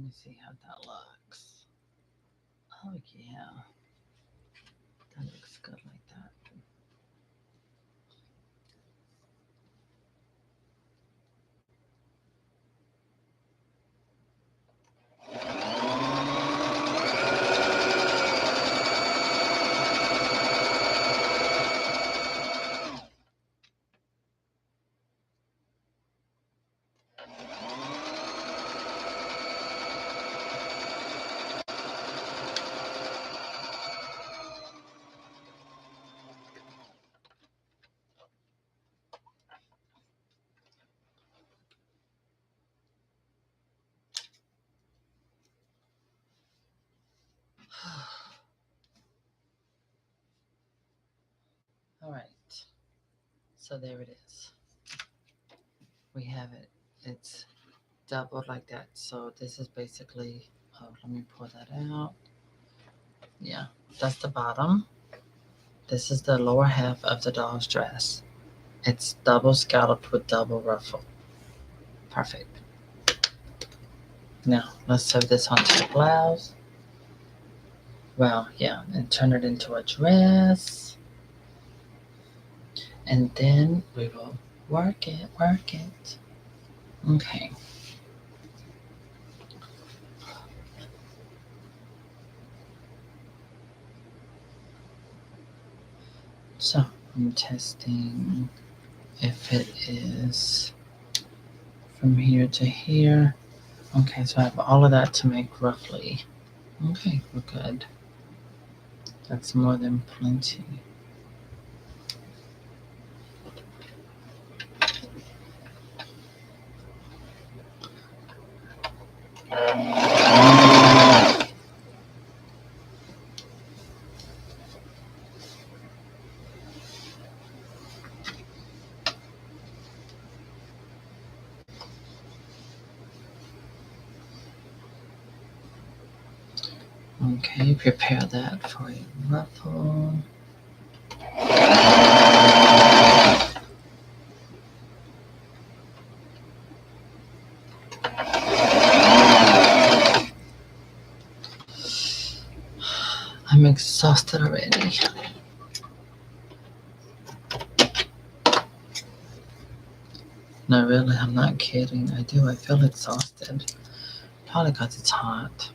me see how that looks. Oh yeah, that looks good like that. All right, so there it is. We have it. It's doubled like that. So this is basically, oh, let me pull that out. Yeah, that's the bottom. This is the lower half of the doll's dress. It's double scalloped with double ruffle. Perfect. Now let's sew this onto the blouse. Well, yeah, and turn it into a dress. And then we will work it, work it. Okay. So I'm testing if it is from here to here. Okay, so I have all of that to make roughly. Okay, we're good. That's more than plenty. Okay, prepare that for a ruffle. I'm exhausted already. No, really, I'm not kidding. I do. I feel exhausted. Probably because it's hot.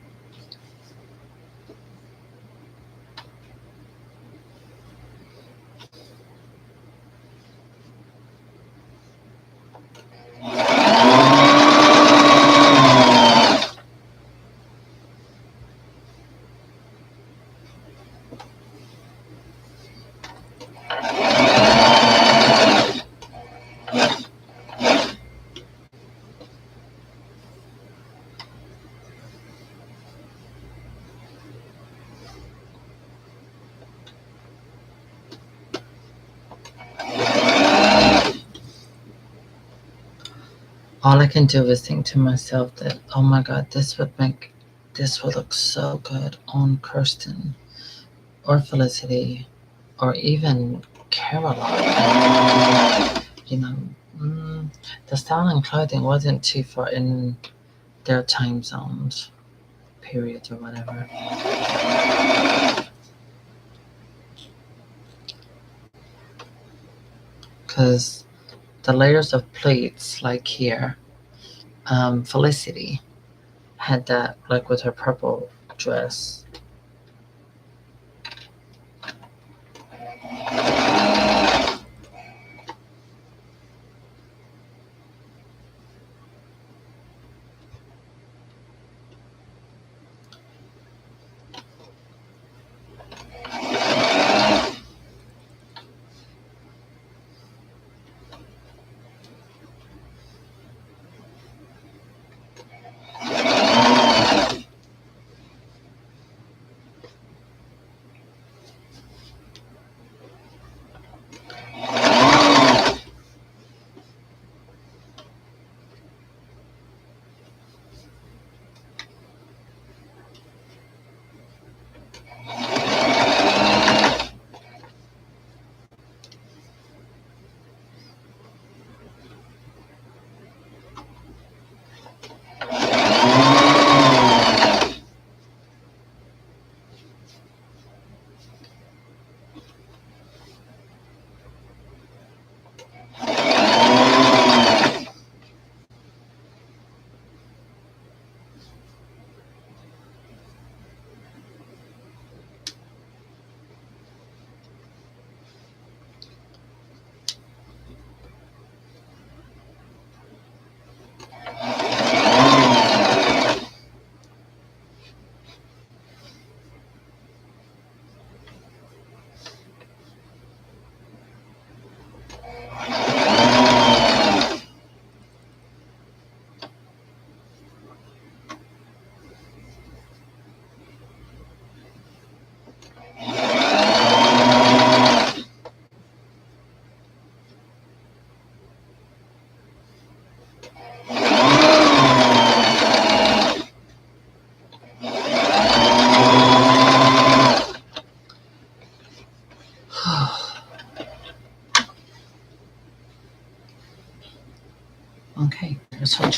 All I can do is think to myself that, oh my God, this would look so good on Kirsten or Felicity or even Caroline. You know, the style and clothing wasn't too far in their time zones, periods, or whatever. Because the layers of pleats, like here, Felicity had that, like with her purple dress.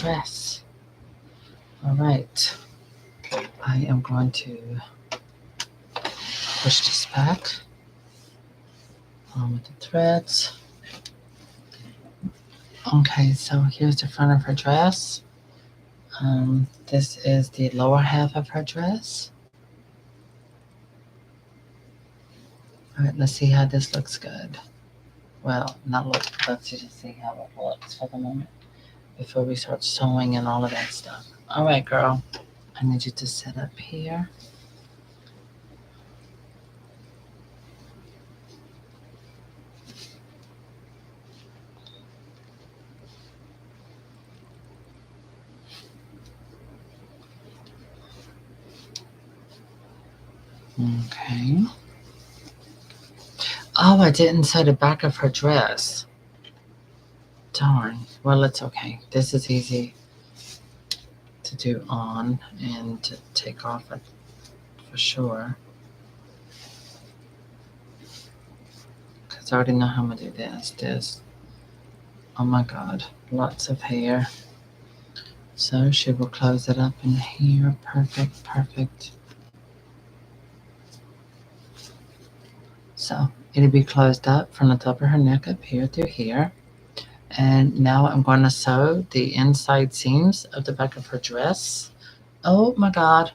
dress. All right. I am going to push this back along with the threads. Okay, so here's the front of her dress. This is the lower half of her dress. All right, let's see how this looks good. Well, not look, let's just see how it looks for the moment before we start sewing and all of that stuff. All right, girl, I need you to sit up here. Okay. Oh, I didn't sew the back of her dress. Darn. Well, it's okay. This is easy to do on and to take off it for sure. Because I already know how I'm going to do this. Oh my god. Lots of hair. So she will close it up in here. Perfect, perfect. So it'll be closed up from the top of her neck up here through here. And now I'm going to sew the inside seams of the back of her dress. Oh my god.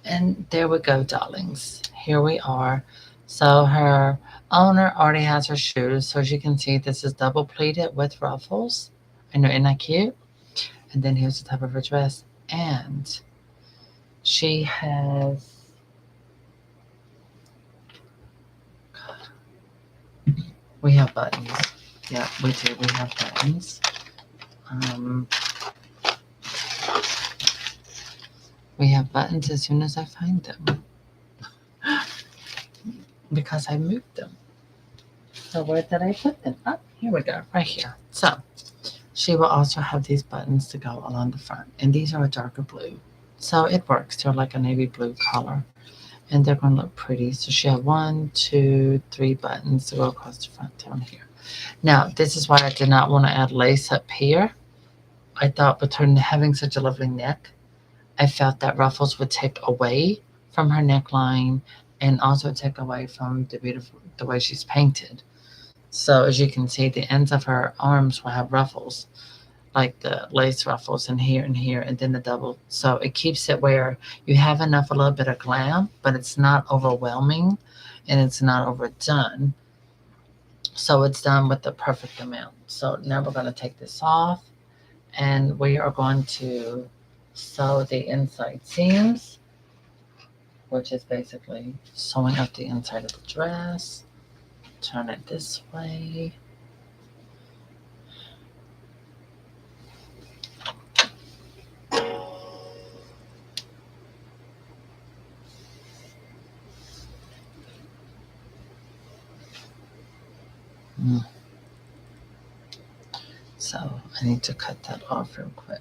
And there we go, darlings. Here we are. So her owner already has her shoes. So as you can see, this is double pleated with ruffles. I know, isn't that cute? And then here's the top of her dress. And she has, we have buttons. Yeah, we do. We have buttons. We have buttons as soon as I find them. Because I moved them. So where did I put them? Oh, here we go, right here. So she will also have these buttons to go along the front. And these are a darker blue. So it works. They're like a navy blue color. And they're going to look pretty. So she had 1, 2, 3 buttons to go across the front down here. Now, this is why I did not want to add lace up here. I thought with her having such a lovely neck, I felt that ruffles would take away from her neckline and also take away from the way she's painted. So as you can see, the ends of her arms will have ruffles, like the lace ruffles in here, and then the double. So it keeps it where you have enough, a little bit of glam, but it's not overwhelming and it's not overdone. So it's done with the perfect amount. So now we're going to take this off and we are going to sew the inside seams, which is basically sewing up the inside of the dress. Turn it this way. So I need to cut that off real quick.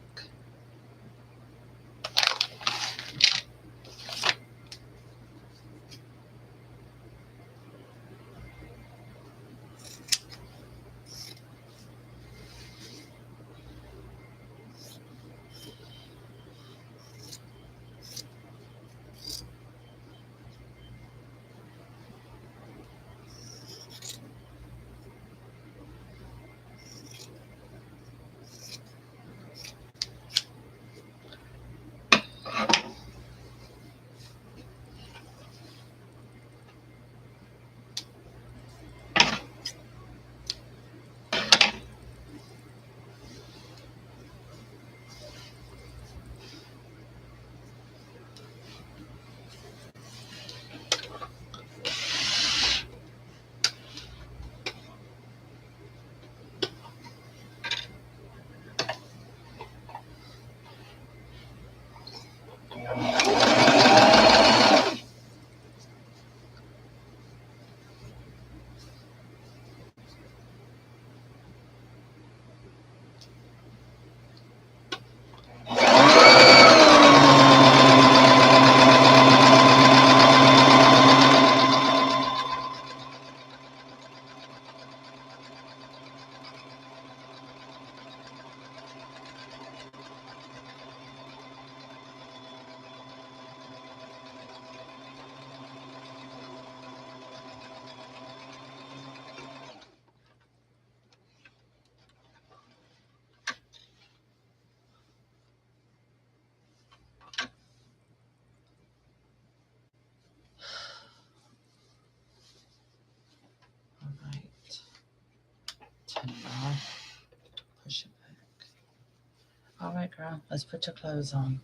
girl, let's put your clothes on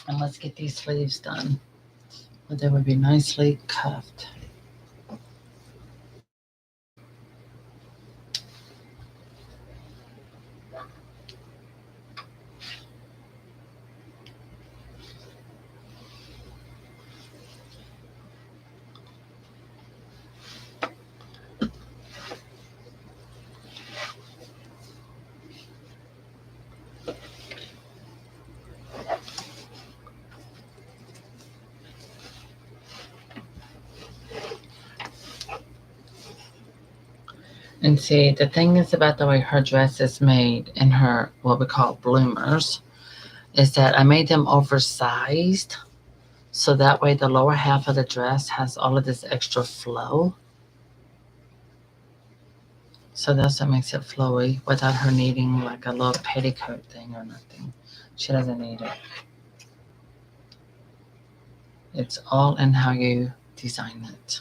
and let's get these sleeves done. But they would be nicely cuffed. And see, the thing is about the way her dress is made in her, what we call bloomers, is that I made them oversized. So that way the lower half of the dress has all of this extra flow. So that's what makes it flowy without her needing like a little petticoat thing or nothing. She doesn't need it. It's all in how you design it.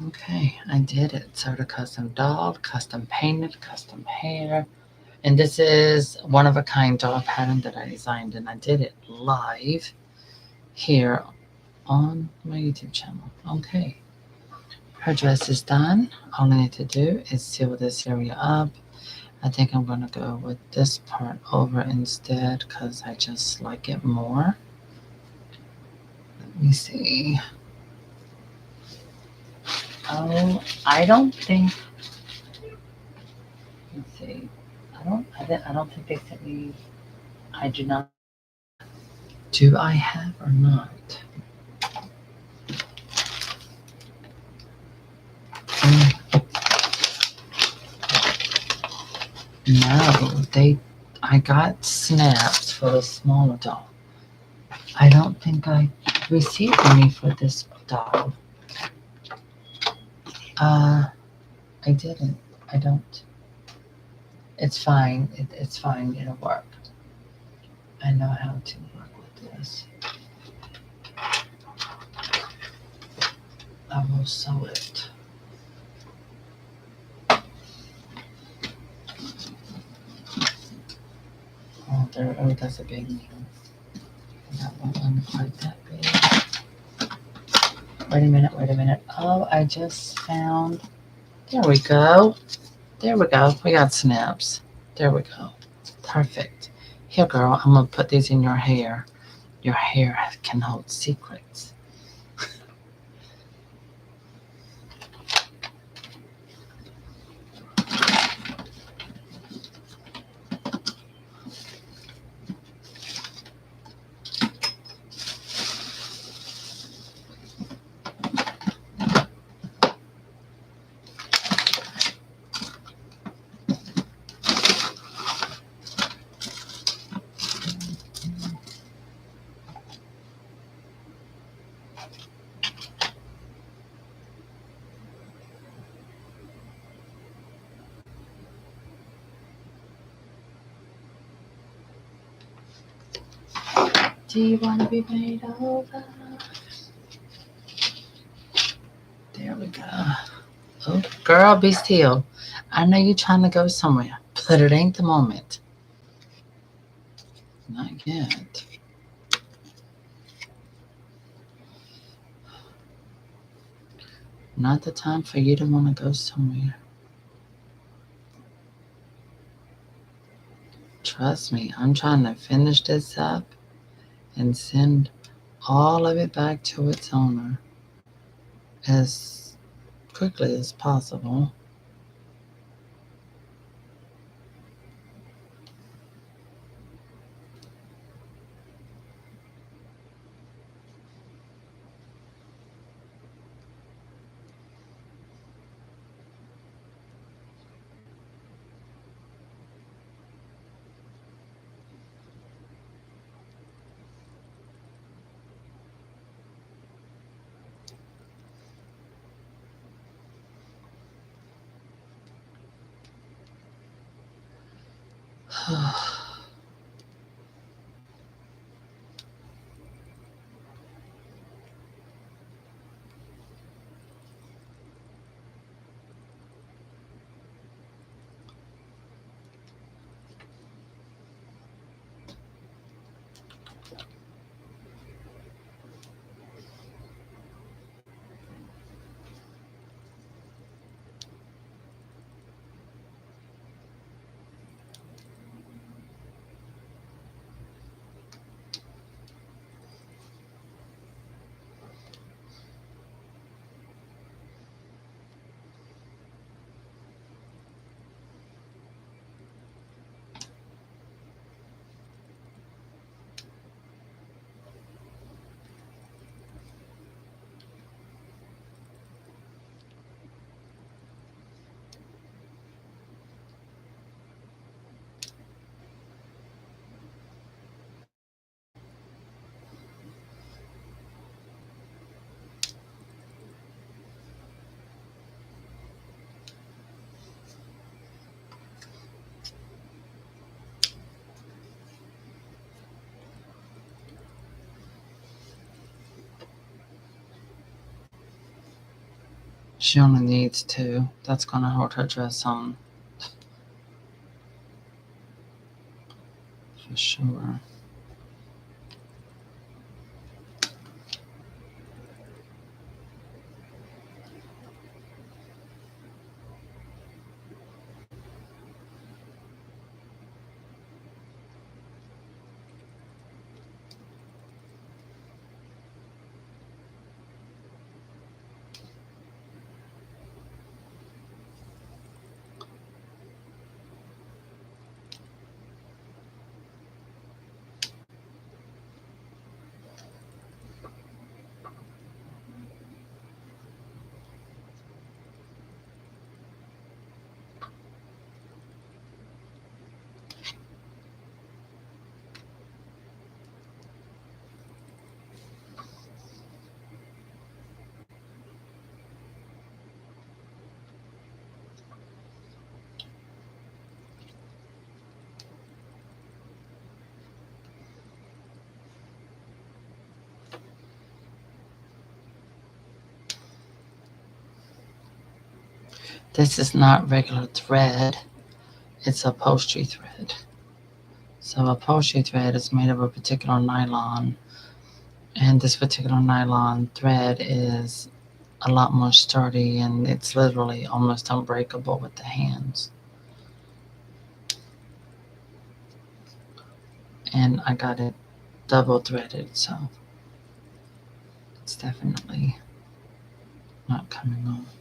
Okay, I did it. Sort of custom dolled, custom painted, custom hair. And this is one of a kind doll pattern that I designed, and I did it live here on my YouTube channel. Okay, her dress is done. All I need to do is seal this area up. I think I'm going to go with this part over instead because I just like it more. Let me see. Oh, I don't think. Let's see. I don't think they sent me. I do not. Do I have or not? Mm, no, they. I got snaps for the smaller doll. I don't think I received any for this doll. Uh, I didn't. I don't. It's fine. It's fine. It'll work. I know how to work with this. I will sew it. Oh, there. Oh, that's a big needle. That one wasn't quite that big. Wait a minute. Wait a minute. Oh, I just found. There we go. There we go. We got snaps. There we go. Perfect. Here, girl. I'm gonna put these in your hair. Your hair can hold secrets. Do you want to be made over? There we go. Oh, girl, be still. I know you're trying to go somewhere, but it ain't the moment. Not yet. Not the time for you to want to go somewhere. Trust me, I'm trying to finish this up and send all of it back to its owner as quickly as possible. She only needs two. That's going to hold her dress on. For sure. This is not regular thread. It's upholstery thread. So upholstery thread is made of a particular nylon, and this particular nylon thread is a lot more sturdy, and it's literally almost unbreakable with the hands. And I got it double threaded, so it's definitely not coming off.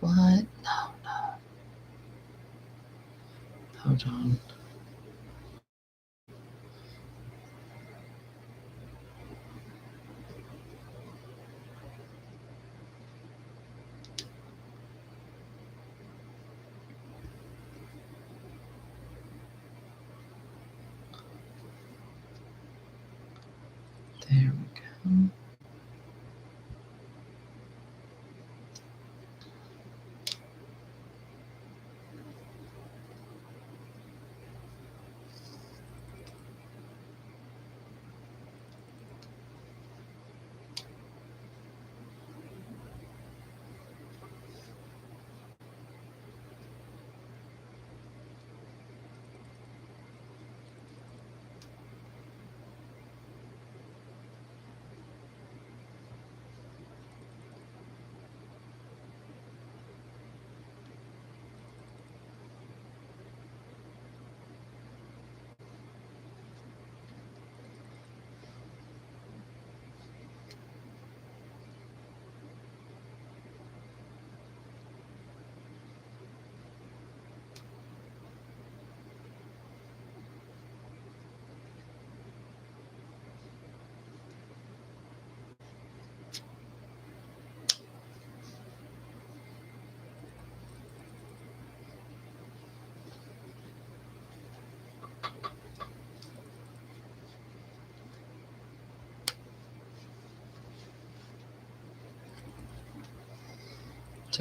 What? No, no. Hold on. There we go.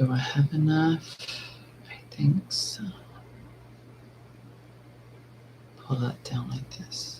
Do I have enough? I think so. Pull that down like this.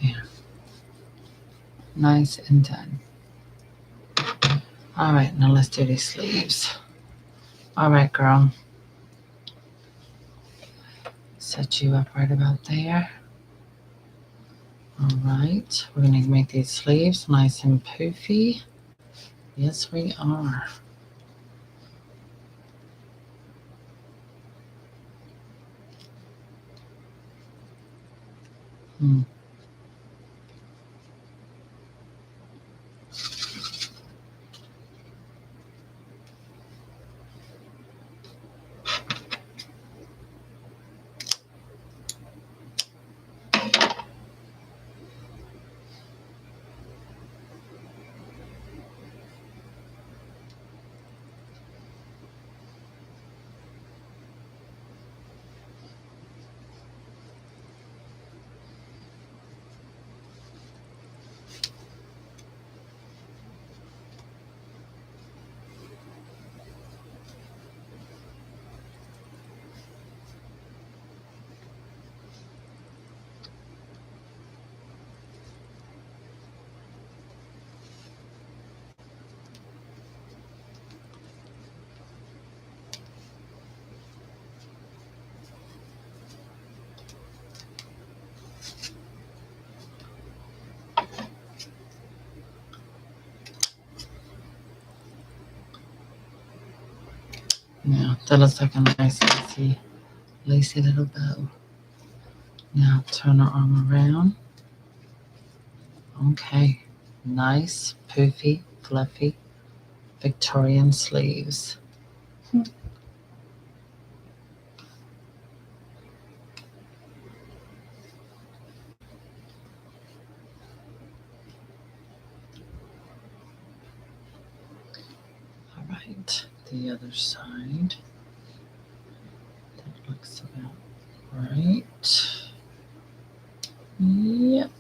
There. Nice and done. All right, now let's do these sleeves. All right, girl. Set you up right about there. All right, we're gonna make these sleeves nice and poofy. Yes, we are. Hmm. Now that looks like a nice, lacy little bow. Now turn our arm around. Okay, nice, poofy, fluffy Victorian sleeves. All right, the other side. That looks about right. Yep.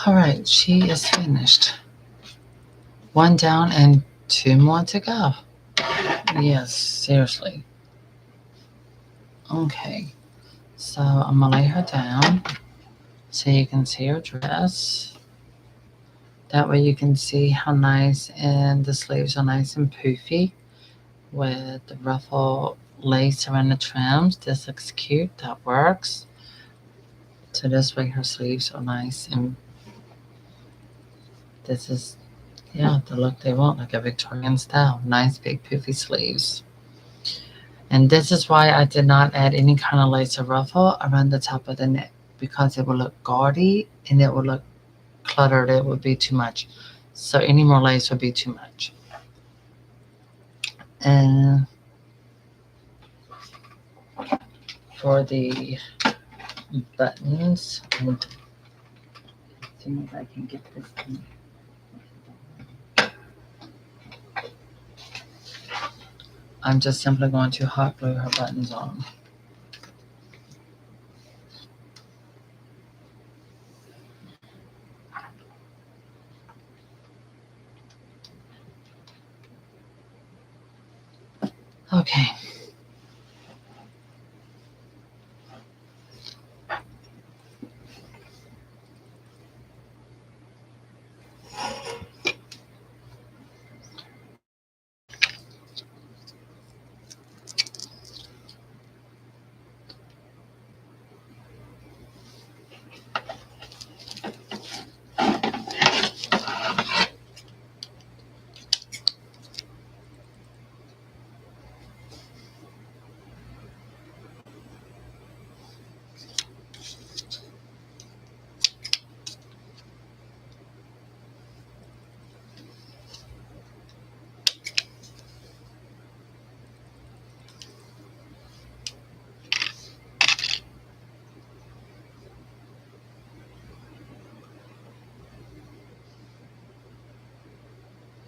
All right, she is finished. One down and two more to go. Yes, seriously. Okay, so I'm gonna lay her down so you can see her dress. That way you can see how nice and the sleeves are nice and poofy with the ruffle lace around the trims. This looks cute. That works. So this way her sleeves are nice and this is yeah the look they want, like a Victorian style. Nice big poofy sleeves. And this is why I did not add any kind of lace or ruffle around the top of the neck because it would look gaudy and it would look cluttered. It would be too much. So any more lace would be too much. And for the buttons, and as soon as I can get this thing, I'm just simply going to hot glue her buttons on. Okay.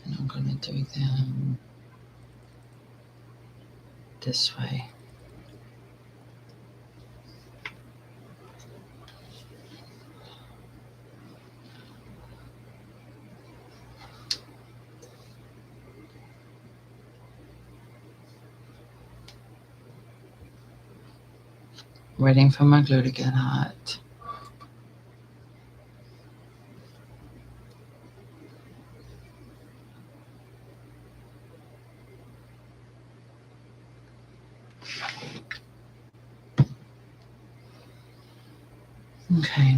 And I'm going to do them this way. Waiting for my glue to get hot. Okay.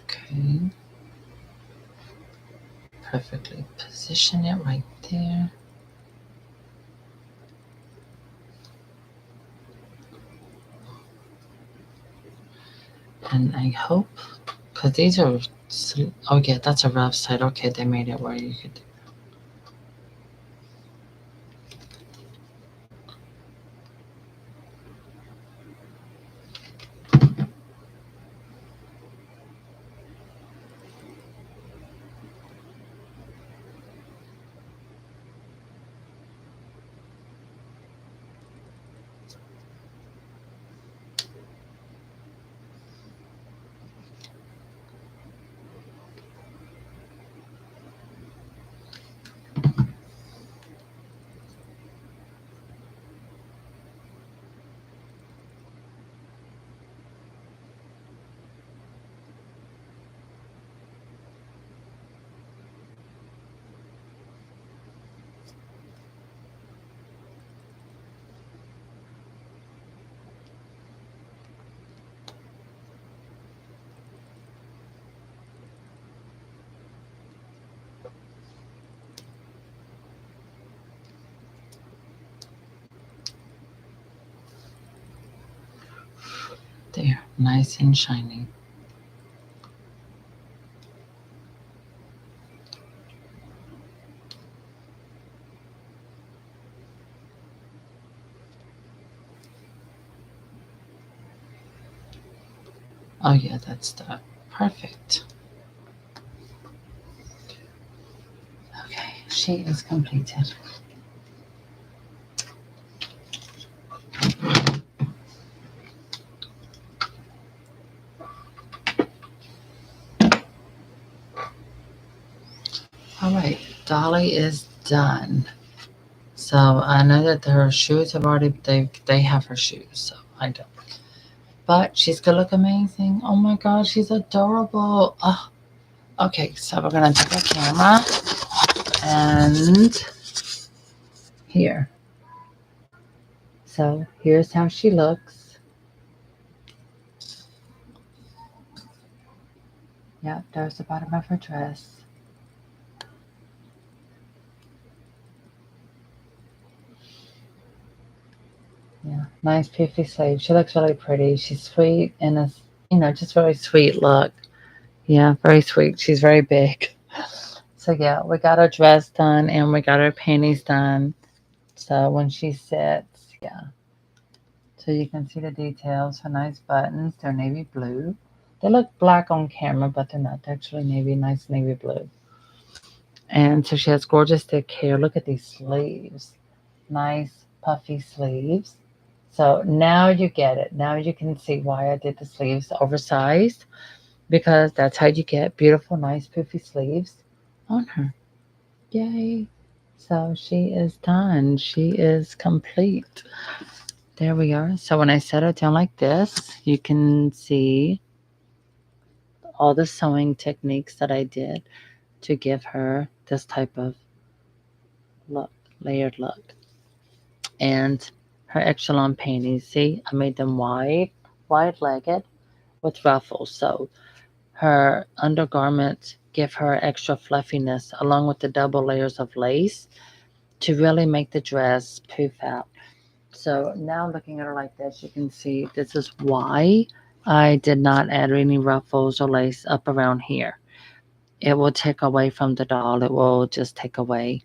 Okay. Perfectly position it right there. And I hope, because these are, oh yeah, that's a rough side. Okay, they made it where you could. There, nice and shiny. Oh yeah, that's the perfect. Okay, she is completed. All right, Dolly is done. So I know that her shoes have already they have her shoes, so I don't. But she's gonna look amazing. Oh my god, she's adorable. Oh, okay, so we're gonna take a camera and here. So here's how she looks. Yep, there's the bottom of her dress. Yeah, nice poofy sleeve. She looks really pretty. She's sweet and a, just very sweet look. Yeah, very sweet. She's very big. So yeah, we got her dress done and we got her panties done. So when she sits, yeah. So you can see the details. Her nice buttons. They're navy blue. They look black on camera, but they're not. They're actually navy, nice navy blue. And so she has gorgeous thick hair. Look at these sleeves. Nice puffy sleeves. So now you get it. Now you can see why I did the sleeves oversized, because that's how you get beautiful, nice poofy sleeves on her. Yay. So she is done. She is complete. There we are. So when I set it down like this, you can see all the sewing techniques that I did to give her this type of look, layered look. And her extra long panties, see, I made them wide-legged with ruffles. So her undergarments give her extra fluffiness along with the double layers of lace to really make the dress poof out. So now looking at her like this, you can see this is why I did not add any ruffles or lace up around here. It will take away from the doll. It will just take away.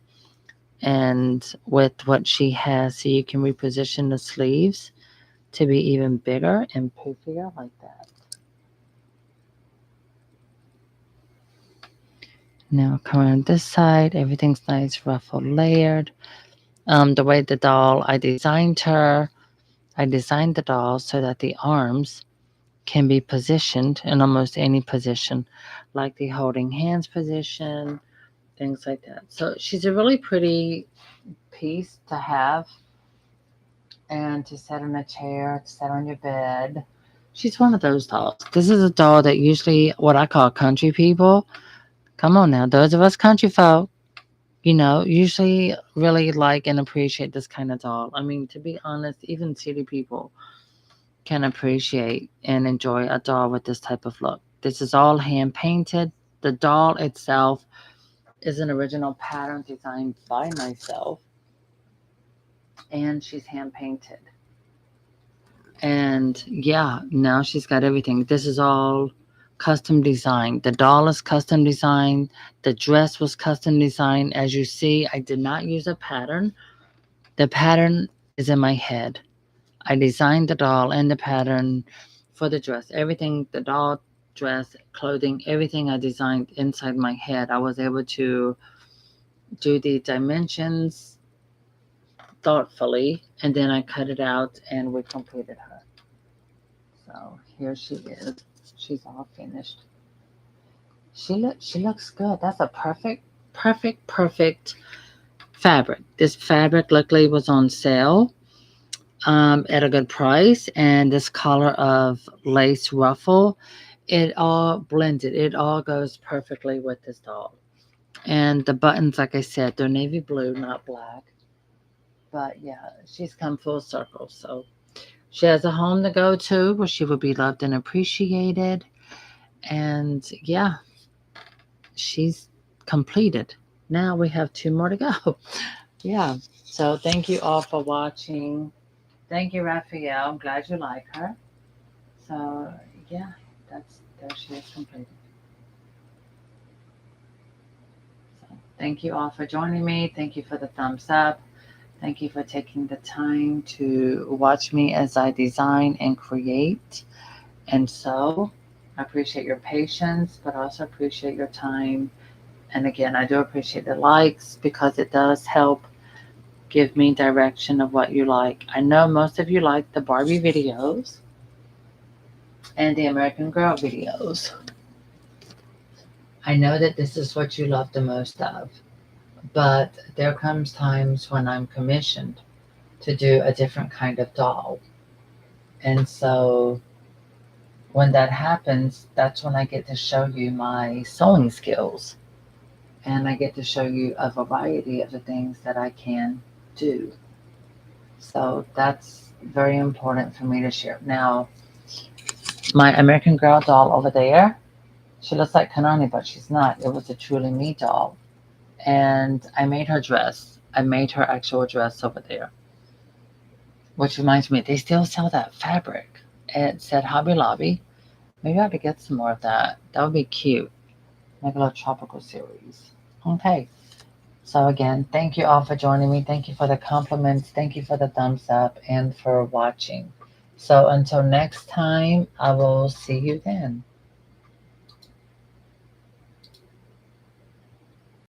And with what she has, so you can reposition the sleeves to be even bigger and poofier like that. Now come around this side, everything's nice, ruffled, layered. The way the doll, I designed the doll so that the arms can be positioned in almost any position, like the holding hands position, things like that. So she's a really pretty piece to have and to set in a chair, to set on your bed. She's one of those dolls. This is a doll that usually what I call country people. Come on now, those of us country folk, usually really like and appreciate this kind of doll. I mean, to be honest, even city people can appreciate and enjoy a doll with this type of look. This is all hand painted. The doll itself is an original pattern designed by myself, and she's hand painted. And yeah, now she's got everything. This is all custom designed. The doll is custom designed. The dress was custom designed. As you see, I did not use a pattern. The pattern is in my head. I designed the doll and the pattern for the dress. Everything, the doll, dress, clothing, everything I designed inside my head. I was able to do the dimensions thoughtfully, and then I cut it out and we completed her. So here she is. She's all finished. She looks good. That's a perfect fabric. This fabric luckily was on sale at a good price, and this color of lace ruffle, it all blended. It all goes perfectly with this doll. And the buttons, like I said, they're navy blue, not black. But yeah, she's come full circle. So she has a home to go to where she will be loved and appreciated. And yeah, she's completed. Now we have two more to go. Yeah. So thank you all for watching. Thank you, Raphael. I'm glad you like her. So yeah, there she is completed. So thank you all for joining me. Thank you for the thumbs up. Thank you for taking the time to watch me as I design and create. And so I appreciate your patience, but also appreciate your time. And again, I do appreciate the likes because it does help give me direction of what you like. I know most of you like the Barbie videos and the American Girl videos. I know that this is what you love the most of, but there comes times when I'm commissioned to do a different kind of doll. And so when that happens, that's when I get to show you my sewing skills and I get to show you a variety of the things that I can do. So that's very important for me to share. Now, my American Girl doll over there, she looks like Kanani, but she's not. It was a truly me doll. And I made her dress. I made her actual dress over there. Which reminds me, they still sell that fabric. It's at Hobby Lobby. Maybe I could get some more of that. That would be cute. Make a little tropical series. Okay. So again, thank you all for joining me. Thank you for the compliments. Thank you for the thumbs up and for watching. So until next time, I will see you then.